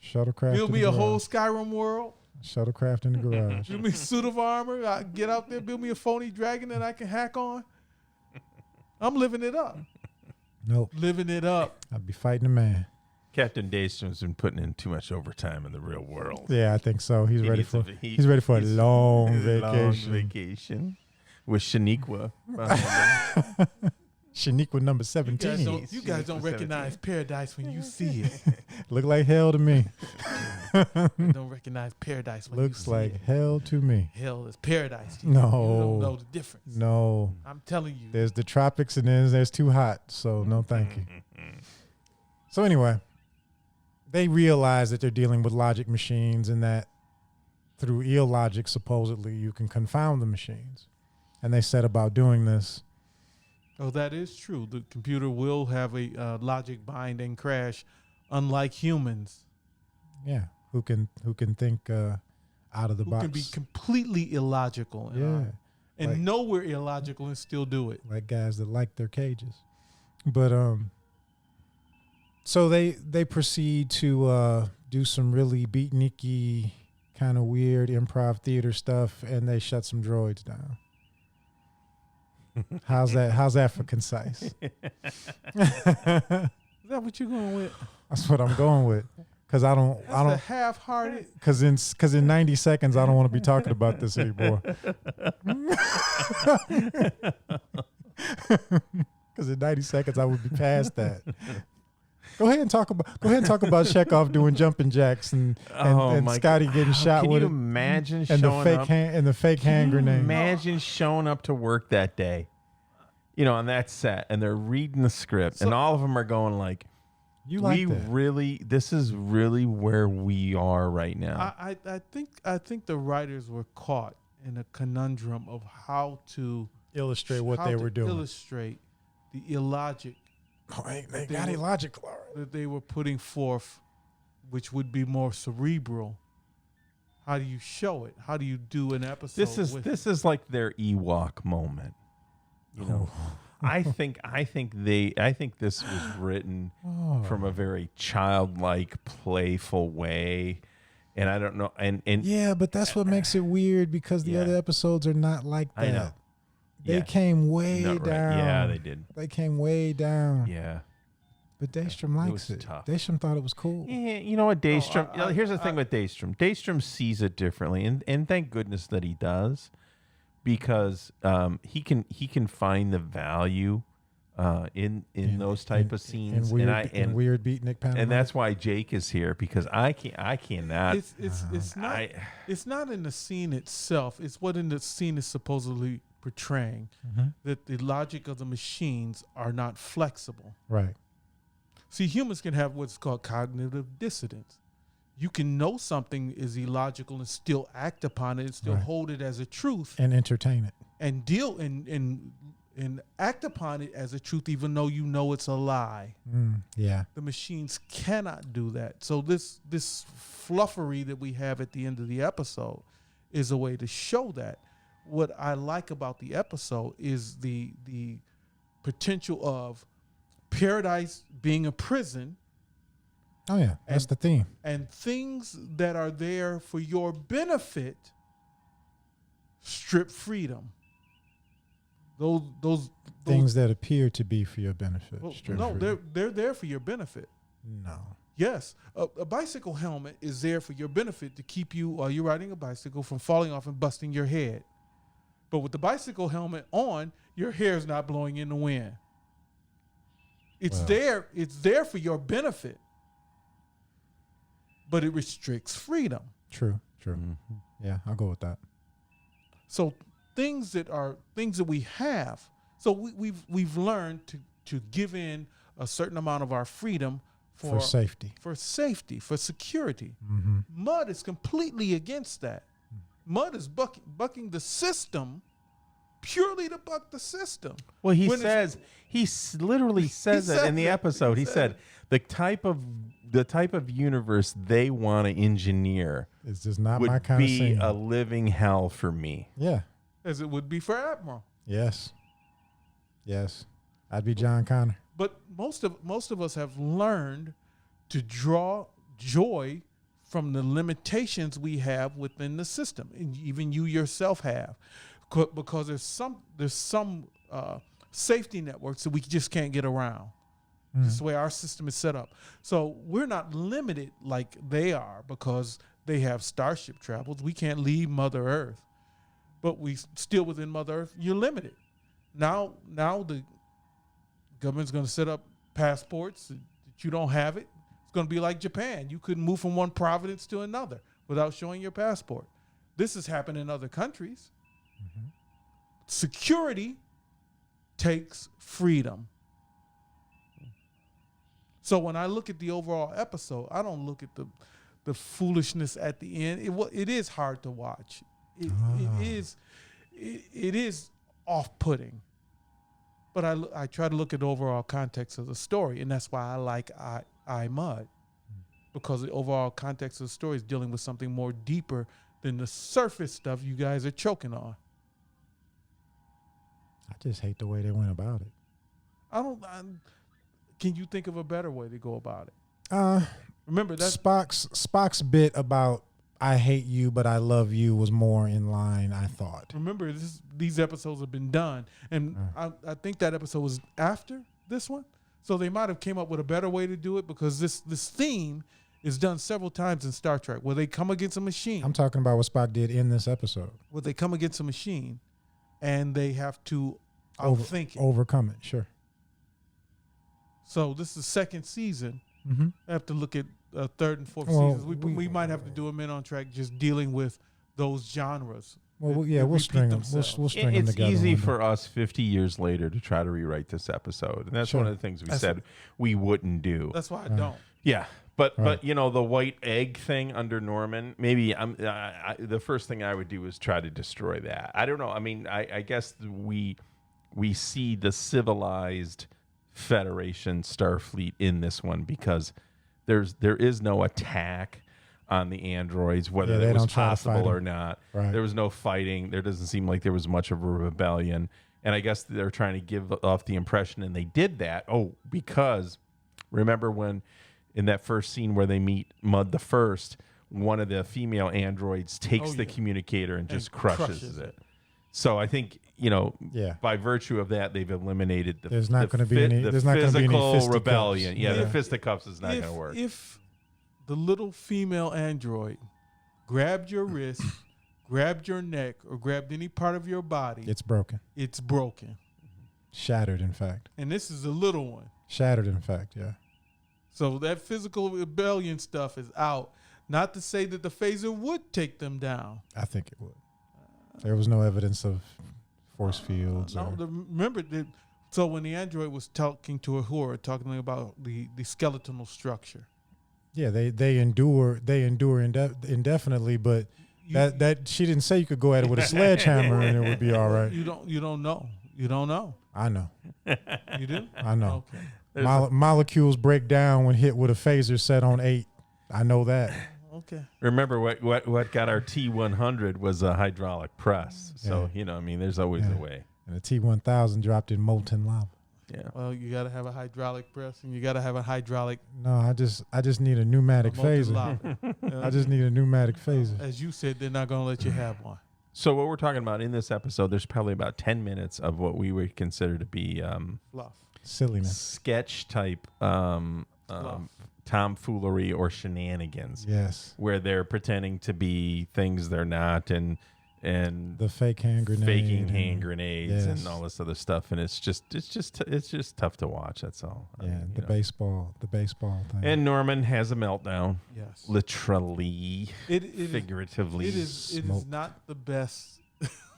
Speaker 4: Shuttlecraft.
Speaker 3: Build me a whole Skyrim world.
Speaker 4: Shuttlecraft in the garage.
Speaker 3: Build me a suit of armor. I get out there, build me a phony dragon that I can hack on. I'm living it up.
Speaker 4: Nope.
Speaker 3: Living it up.
Speaker 4: I'd be fighting a man.
Speaker 5: Captain Daystrom's been putting in too much overtime in the real world.
Speaker 4: Yeah, I think so. He's ready for a long vacation.
Speaker 5: With Shaniqua.
Speaker 4: Shaniqua number 17.
Speaker 3: You guys don't recognize paradise when you see it.
Speaker 4: Look like hell to me.
Speaker 3: You don't recognize paradise when
Speaker 4: Looks
Speaker 3: you see
Speaker 4: like
Speaker 3: it.
Speaker 4: hell to me.
Speaker 3: Hell is paradise. To
Speaker 4: No.
Speaker 3: You don't know the difference.
Speaker 4: No.
Speaker 3: I'm telling you.
Speaker 4: There's the tropics and then there's too hot. So no thank you. So anyway, they realize that they're dealing with logic machines and that through illogic, supposedly, you can confound the machines. And they set about doing this.
Speaker 3: Oh, that is true. The computer will have a logic bind and crash, unlike humans.
Speaker 4: Yeah, who can think out of the box.
Speaker 3: Who can be completely illogical. And know we're illogical and still do it.
Speaker 4: Like guys that like their cages. But so they proceed to do some really beatniky, kind of weird improv theater stuff, and they shut some droids down. How's that for concise?
Speaker 3: Is that what you're going with?
Speaker 4: That's what I'm going with. Cause I don't
Speaker 3: half-hearted.
Speaker 4: Cause in 90 seconds I don't want to be talking about this anymore. Cause in 90 seconds I would be past that. Go ahead and talk about Chekhov doing jumping jacks and Scotty getting shot with it.
Speaker 5: Can you imagine
Speaker 4: and
Speaker 5: showing up?
Speaker 4: The fake hand grenade.
Speaker 5: Imagine showing up to work that day, on that set, and they're reading the script, and all of them are going like, this is really where we are right now.
Speaker 3: I think the writers were caught in a conundrum of how to
Speaker 4: illustrate what they were doing.
Speaker 3: Illustrate the illogic.
Speaker 4: They got illogical
Speaker 3: that they were putting forth, which would be more cerebral. How do you show it? How do you do an episode?
Speaker 5: This is like their Ewok moment. I think this was written from a very childlike, playful way, and I don't know. And
Speaker 4: yeah, but that's what makes it weird because the other episodes are not like that.
Speaker 5: I know.
Speaker 4: They came way down.
Speaker 5: Yeah, they did.
Speaker 4: They came way down.
Speaker 5: Yeah.
Speaker 4: But Daystrom likes it.
Speaker 5: Tough.
Speaker 4: Daystrom thought it was cool.
Speaker 5: Yeah, you know what, Daystrom? Here's the thing with Daystrom. Daystrom sees it differently, and thank goodness that he does, because he can find the value in those type of scenes,
Speaker 4: and weird beatnik pantomime.
Speaker 5: and that's why Jake is here, because I cannot.
Speaker 3: It's not in the scene itself. It's what in the scene is supposedly portraying, that the logic of the machines are not flexible.
Speaker 4: Right.
Speaker 3: See, humans can have what's called cognitive dissonance. You can know something is illogical and still act upon it and still hold it as a truth
Speaker 4: and entertain it
Speaker 3: and deal and act upon it as a truth, even though you know it's a lie.
Speaker 4: Yeah.
Speaker 3: The machines cannot do that. So this fluffery that we have at the end of the episode is a way to show that. What I like about the episode is the potential of paradise being a prison.
Speaker 4: Oh yeah, that's the theme.
Speaker 3: And things that are there for your benefit strip freedom. Those
Speaker 4: things that appear to be for your benefit.
Speaker 3: Well, no,
Speaker 4: freedom.
Speaker 3: they're there for your benefit.
Speaker 4: No.
Speaker 3: Yes, a bicycle helmet is there for your benefit to keep you, while you're riding a bicycle, from falling off and busting your head. But with the bicycle helmet on, your hair is not blowing in the wind. It's there for your benefit, but it restricts freedom.
Speaker 4: True. Yeah, I'll go with that.
Speaker 3: So things that we have. So we've learned to give in a certain amount of our freedom
Speaker 4: for safety,
Speaker 3: for security. Mud is completely against that. Mud is bucking the system purely to buck the system.
Speaker 5: Well, he literally says it in the episode. He said the type of universe they want to engineer
Speaker 4: is just not my
Speaker 5: would
Speaker 4: kind of
Speaker 5: be
Speaker 4: scene.
Speaker 5: a living hell for me.
Speaker 4: Yeah.
Speaker 3: As it would be for Admiral.
Speaker 4: Yes. I'd be John Connor.
Speaker 3: But most of us have learned to draw joy from the limitations we have within the system, and even you yourself have, because there's some safety networks that we just can't get around. That's the way our system is set up. So we're not limited like they are because they have starship travels. We can't leave Mother Earth, but we still within Mother Earth. You're limited. Now the government's going to set up passports that you don't have it. It's going to be like Japan. You couldn't move from one province to another without showing your passport. This has happened in other countries. Security takes freedom. So when I look at the overall episode, I don't look at the foolishness at the end. It is hard to watch. It is off-putting. But I try to look at the overall context of the story, and that's why I like I Mud, because the overall context of the story is dealing with something more deeper than the surface stuff you guys are choking on.
Speaker 4: I just hate the way they went about it.
Speaker 3: Can you think of a better way to go about it? Remember that
Speaker 4: Spock's bit about I hate you, but I love you was more in line, I thought.
Speaker 3: Remember, these episodes have been done, and I think that episode was after this one, so they might have came up with a better way to do it, because this theme is done several times in Star Trek, where they come against a machine.
Speaker 4: I'm talking about what Spock did in this episode.
Speaker 3: Where they come against a machine, and they have to outthink it.
Speaker 4: Overcome it, sure.
Speaker 3: So this is the second season. I have to look at third and fourth seasons. We might have to do a Men on Track just dealing with those genres.
Speaker 4: Well, yeah, we'll string them. We'll string them together.
Speaker 5: It's easy for us 50 years later to try to rewrite this epised, and that's one of the things we said we wouldn't do.
Speaker 3: That's why I don't.
Speaker 5: Yeah, but the white egg thing under Norman, maybe the first thing I would do is try to destroy that. I don't know. I mean, I guess we see the civilized Federation Starfleet in this one, because there is no attack on the androids, whether it was possible or not.
Speaker 4: Right.
Speaker 5: There was no fighting. There doesn't seem like there was much of a rebellion. And I guess they're trying to give off the impression, and they did that. Because remember when in that first scene where they meet Mud the First, one of the female androids takes the communicator and just crushes it. So I think, by virtue of that, they've eliminated the physical rebellion. Yeah, the fisticuffs is not going to work.
Speaker 3: If the little female android grabbed your wrist, grabbed your neck, or grabbed any part of your body,
Speaker 4: it's broken.
Speaker 3: It's broken.
Speaker 4: Shattered, in fact.
Speaker 3: And this is a little one.
Speaker 4: Shattered, in fact, yeah.
Speaker 3: So that physical rebellion stuff is out. Not to say that the phaser would take them down.
Speaker 4: I think it would. There was no evidence of force fields.
Speaker 3: No,
Speaker 4: or,
Speaker 3: remember that. So when the android was talking to Uhura, talking about the skeletal structure.
Speaker 4: yeah, they endure indefinitely, but that she didn't say you could go at it with a sledgehammer and it would be all right.
Speaker 3: You don't know. You don't know.
Speaker 4: I know.
Speaker 3: You do?
Speaker 4: I know.
Speaker 3: Okay.
Speaker 4: Molecules break down when hit with a phaser set on 8. I know that.
Speaker 3: Okay.
Speaker 5: Remember what got our T100 was a hydraulic press. So, there's always a way.
Speaker 4: And the T1000 dropped in molten lava.
Speaker 5: Yeah.
Speaker 3: Well, you got to have a hydraulic press, and you got to have a hydraulic
Speaker 4: No, I just need a pneumatic
Speaker 3: molten
Speaker 4: phaser.
Speaker 3: lava.
Speaker 4: I just need a pneumatic phaser.
Speaker 3: As you said, they're not going to let you have one.
Speaker 5: So what we're talking about in this episode, there's probably about 10 minutes of what we would consider to be
Speaker 3: Fluff.
Speaker 4: Silliness.
Speaker 5: sketch type
Speaker 3: Fluff.
Speaker 5: tomfoolery or shenanigans.
Speaker 4: Yes.
Speaker 5: Where they're pretending to be things they're not and
Speaker 4: The fake hand grenade.
Speaker 5: faking
Speaker 4: and-
Speaker 5: hand grenades and
Speaker 4: yes.
Speaker 5: all this other stuff, and it's just tough to watch. That's all. I
Speaker 4: Yeah,
Speaker 5: mean,
Speaker 4: the baseball thing.
Speaker 5: And Norman has a meltdown,
Speaker 3: Yes.
Speaker 5: literally,
Speaker 3: It is.
Speaker 5: figuratively.
Speaker 3: It is
Speaker 4: Smoke.
Speaker 3: not the best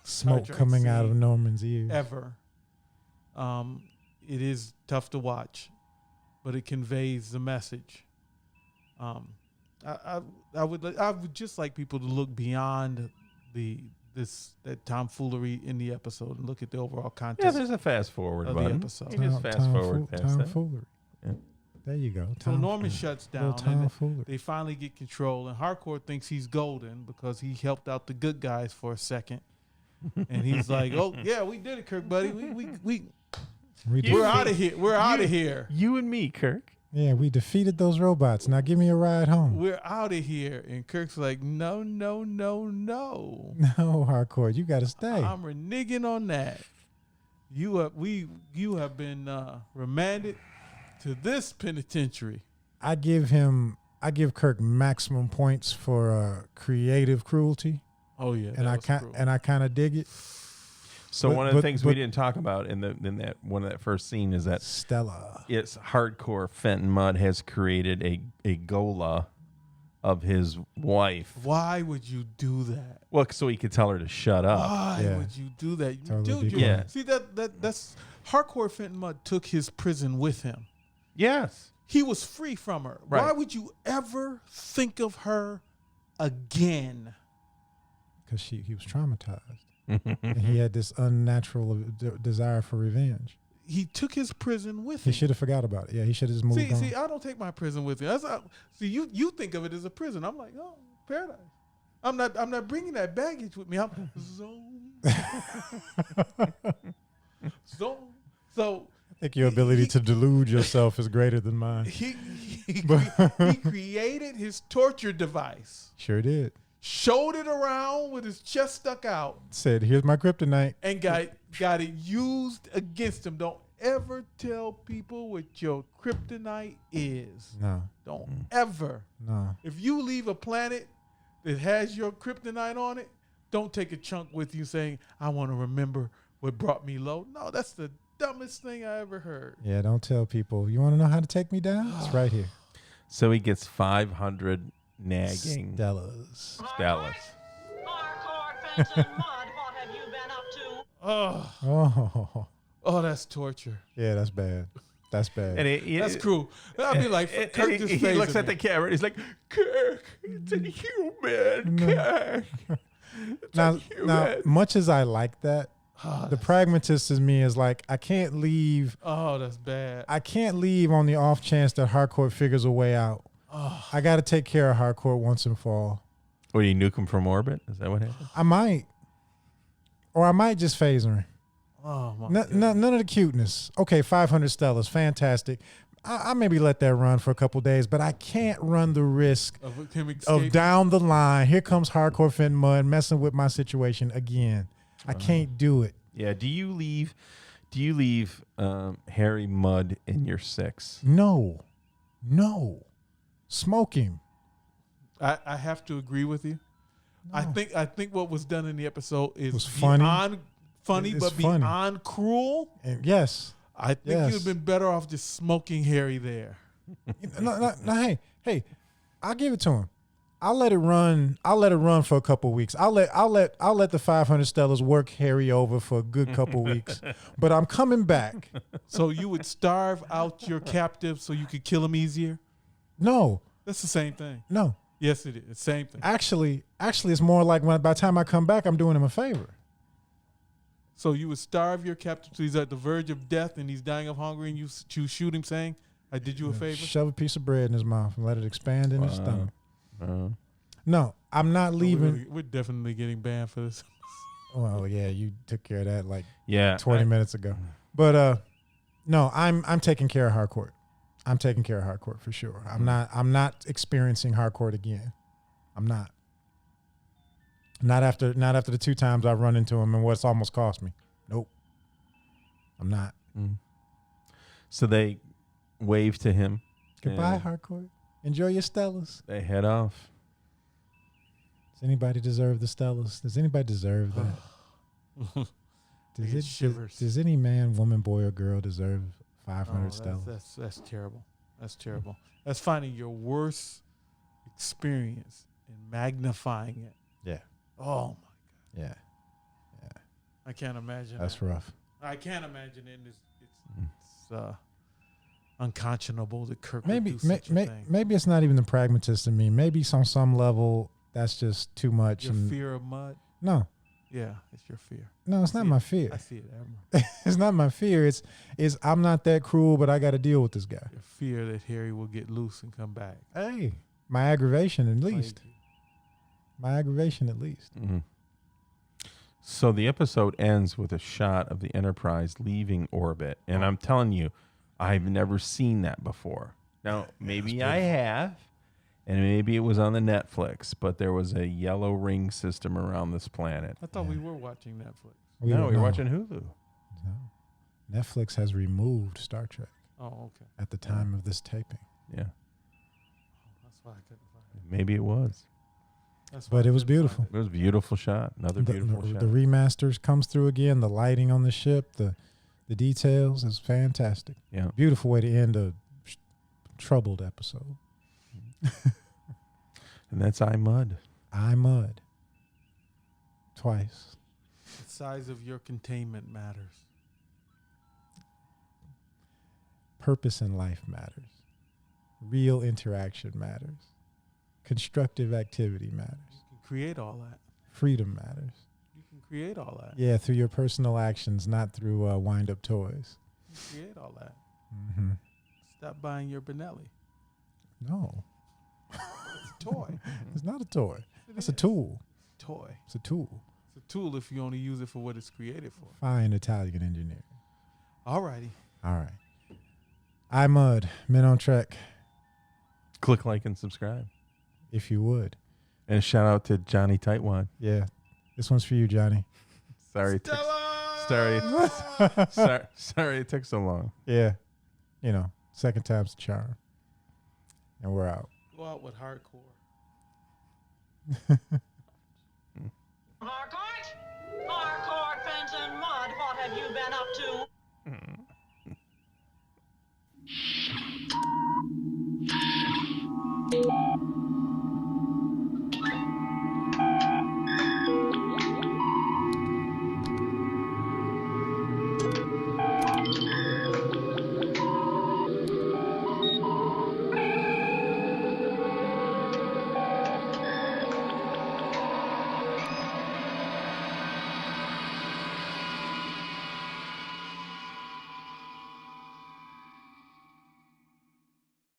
Speaker 4: Smoke
Speaker 3: Trek
Speaker 4: coming out of
Speaker 3: scene
Speaker 4: Norman's ears.
Speaker 3: ever. It is tough to watch, but it conveys the message. I would just like people to look beyond that tomfoolery in the episode and look at the overall
Speaker 5: Yeah,
Speaker 3: context.
Speaker 5: there's a fast forward
Speaker 3: of the
Speaker 5: button.
Speaker 3: episode.
Speaker 5: You just fast forward past that.
Speaker 4: Tomfoolery.
Speaker 5: Yeah.
Speaker 4: There you go.
Speaker 3: So Norman shuts
Speaker 4: Little
Speaker 3: down, and
Speaker 4: tomfoolery.
Speaker 3: they finally get control. And Harcourt thinks he's golden because he helped out the good guys for a second. And he's like, "Oh yeah, we did it, Kirk, buddy. We're out of here. We're out of here.
Speaker 5: You and me, Kirk.
Speaker 4: Yeah, we defeated those robots. Now give me a ride home.
Speaker 3: We're out of here." And Kirk's like, "No, no, no, no.
Speaker 4: No, Harcourt, you got to stay.
Speaker 3: I'm reneging on that. You have been remanded to this penitentiary."
Speaker 4: I give Kirk maximum points for creative cruelty,
Speaker 3: Oh yeah,
Speaker 4: and I kind of dig it.
Speaker 5: So
Speaker 4: But-
Speaker 5: one of the
Speaker 4: but-
Speaker 5: things we
Speaker 4: but-
Speaker 5: didn't talk about in that first scene is that
Speaker 4: Stella.
Speaker 5: it's hardcore. Fenton Mudd has created a Gola of his wife.
Speaker 3: Why would you do that?
Speaker 5: Well, so he could tell her to shut up.
Speaker 3: Why
Speaker 4: Yeah.
Speaker 3: would you do that?
Speaker 4: Totally
Speaker 3: Dude,
Speaker 4: be
Speaker 3: you
Speaker 5: quiet.
Speaker 3: see that's Harcourt Fenton Mudd took his prison with him.
Speaker 5: Yes.
Speaker 3: He was free from her.
Speaker 5: Right.
Speaker 3: Why would you ever think of her again?
Speaker 4: Because he was traumatized. And he had this unnatural desire for revenge.
Speaker 3: He took his prison with
Speaker 4: He
Speaker 3: him.
Speaker 4: should have forgot about it. Yeah, he should have just moved on.
Speaker 3: See, I don't take my prison with me. See, you think of it as a prison. I'm like, oh, paradise. I'm not bringing that baggage with me. I'm zone. Zone. So
Speaker 4: I think your ability to delude yourself is greater than mine.
Speaker 3: he created his torture device,
Speaker 4: Sure did.
Speaker 3: showed it around with his chest stuck out,
Speaker 4: Said, "Here's my kryptonite."
Speaker 3: and got it used against him. Don't ever tell people what your kryptonite is.
Speaker 4: No,
Speaker 3: Don't ever.
Speaker 4: no.
Speaker 3: If you leave a planet that has your kryptonite on it, don't take a chunk with you saying, "I want to remember what brought me low." No, that's the dumbest thing I ever heard.
Speaker 4: Yeah, don't tell people. You want to know how to take me down? It's right here.
Speaker 5: So he gets 500 nagging
Speaker 4: Stellas.
Speaker 5: Stellas.
Speaker 6: Harcourt Fenton Mudd, what have you been up to?
Speaker 3: Oh,
Speaker 4: Oh,
Speaker 3: that's torture.
Speaker 4: yeah, that's bad. That's bad.
Speaker 5: And he,
Speaker 3: That's cruel. I'd be like,
Speaker 5: and
Speaker 3: Kirk
Speaker 5: he,
Speaker 3: just
Speaker 5: he looks
Speaker 3: phasing
Speaker 5: at the
Speaker 3: me.
Speaker 5: camera and he's like, Kirk, it's inhuman, Kirk. It's
Speaker 4: now,
Speaker 5: inhuman.
Speaker 4: much as I like that, the pragmatist in me is like, I can't leave
Speaker 3: Oh, that's bad.
Speaker 4: on the off chance that Harcourt figures a way out.
Speaker 3: Oh,
Speaker 4: I got to take care of Harcourt once and for all.
Speaker 5: Or you nuke him from orbit? Is that what happened?
Speaker 4: I might. Or I might just phaser him.
Speaker 3: oh my
Speaker 4: None of the cuteness. Okay, 500 Stellas, fantastic. I maybe let that run for a couple days, but I can't run the risk
Speaker 3: Of him
Speaker 4: of
Speaker 3: escaping.
Speaker 4: down the line. Here comes Harcourt Fenton Mudd messing with my situation again. I can't do it.
Speaker 5: Yeah. Do you leave Harry Mudd in your 6?
Speaker 4: No. Smoke him.
Speaker 3: I have to agree with you. I think what was done in the episode is
Speaker 4: Was funny.
Speaker 3: beyond funny,
Speaker 4: It's
Speaker 3: but
Speaker 4: funny.
Speaker 3: beyond cruel.
Speaker 4: And yes.
Speaker 3: I think
Speaker 4: Yes.
Speaker 3: you'd have been better off just smoking Harry there.
Speaker 4: No, hey, I'll give it to him. I'll let it run. I'll let it run for a couple weeks. I'll let the 500 Stellas work Harry over for a good couple weeks. But I'm coming back.
Speaker 3: So you would starve out your captive so you could kill him easier?
Speaker 4: No,
Speaker 3: That's the same thing.
Speaker 4: no.
Speaker 3: Yes, it is. It's the same thing.
Speaker 4: Actually, it's more like by the time I come back, I'm doing him a favor.
Speaker 3: So you would starve your captive till he's at the verge of death and he's dying of hunger, and you shoot him saying, I did you a favor?
Speaker 4: Shove a piece of bread in his mouth and let it expand in his stomach.
Speaker 5: Uh,
Speaker 4: No, I'm not leaving.
Speaker 3: We're definitely getting banned for this.
Speaker 4: Well, yeah, you took care of that like
Speaker 5: yeah.
Speaker 4: 20 minutes ago. But no, I'm taking care of Harcourt. I'm taking care of Harcourt for sure. I'm not experiencing Harcourt again. I'm not. Not after the 2 times I've run into him and what's almost cost me. Nope. I'm not.
Speaker 5: So they wave to him.
Speaker 4: Goodbye,
Speaker 5: and
Speaker 4: Harcourt. Enjoy your Stellas.
Speaker 5: They head off.
Speaker 4: Does anybody deserve the Stellas? Does anybody deserve that?
Speaker 3: get shivers.
Speaker 4: Does any man, woman, boy, or girl deserve 500 Stellas?
Speaker 3: That's terrible. That's terrible. That's finding your worst experience and magnifying it.
Speaker 4: Yeah.
Speaker 3: Oh my God.
Speaker 4: Yeah.
Speaker 3: I can't imagine.
Speaker 4: That's
Speaker 3: that.
Speaker 4: rough.
Speaker 3: I can't imagine it. It's unconscionable that Kirk
Speaker 4: Maybe
Speaker 3: would do such a thing.
Speaker 4: maybe it's not even the pragmatist in me. Maybe on some level that's just too much.
Speaker 3: Your
Speaker 4: and
Speaker 3: fear of mud.
Speaker 4: no,
Speaker 3: Yeah, it's your fear.
Speaker 4: no, it's not
Speaker 3: See
Speaker 4: my
Speaker 3: it.
Speaker 4: fear.
Speaker 3: I see it, Admiral.
Speaker 4: It's not my fear. It's I'm not that cruel, but I got to deal with this guy.
Speaker 3: Your fear that Harry will get loose and come back.
Speaker 4: Hey, my aggravation at least.
Speaker 3: Plague you.
Speaker 4: My aggravation at least.
Speaker 5: Mm-hmm. So the episode ends with a shot of the Enterprise leaving orbit. And I'm telling you, I've never seen that before. Now, maybe I have, and maybe it was on the Netflix, but there was a yellow ring system around this planet.
Speaker 3: I thought we were watching Netflix.
Speaker 4: We
Speaker 5: No,
Speaker 4: don't
Speaker 5: we're
Speaker 4: know.
Speaker 5: watching Hulu.
Speaker 4: No. Netflix has removed Star Trek
Speaker 3: Oh, okay.
Speaker 4: at the time of this taping.
Speaker 5: Yeah,
Speaker 3: That's why I couldn't find it.
Speaker 5: maybe it was.
Speaker 3: That's why
Speaker 4: But
Speaker 3: I
Speaker 4: it was
Speaker 3: couldn't find
Speaker 4: beautiful.
Speaker 5: It was a beautiful shot. Another beautiful shot.
Speaker 4: The remasters comes through again. The lighting on the ship, the details is fantastic.
Speaker 5: Yeah.
Speaker 4: Beautiful way to end a troubled episode.
Speaker 5: And that's I Mud.
Speaker 4: I Mud. Twice.
Speaker 3: The size of your containment matters.
Speaker 4: Purpose in life matters. Real interaction matters. Constructive activity matters.
Speaker 3: You can create all that.
Speaker 4: Freedom matters.
Speaker 3: You can create all that.
Speaker 4: Yeah, through your personal actions, not through wind-up toys.
Speaker 3: You can create all that.
Speaker 4: Mm-hmm.
Speaker 3: Stop buying your Benelli.
Speaker 4: No,
Speaker 3: It's a toy.
Speaker 4: it's not a toy.
Speaker 3: It
Speaker 4: It's a
Speaker 3: is.
Speaker 4: tool.
Speaker 3: Toy.
Speaker 4: It's a tool.
Speaker 3: It's a tool if you only use it for what it's created for.
Speaker 4: Fine Italian engineering.
Speaker 3: Alrighty.
Speaker 4: All right. I Mud, Men on Trek,
Speaker 5: Click like and subscribe.
Speaker 4: if you would.
Speaker 5: And a shout out to Johnny Tightwad.
Speaker 4: Yeah. This one's for you, Johnny.
Speaker 5: Sorry it took, sorry it took so long.
Speaker 4: Yeah. You know, second time's the charm. And we're out.
Speaker 3: Go out with hardcore.
Speaker 6: Harcourt? Harcourt, Fenton Mud, what have you been up to?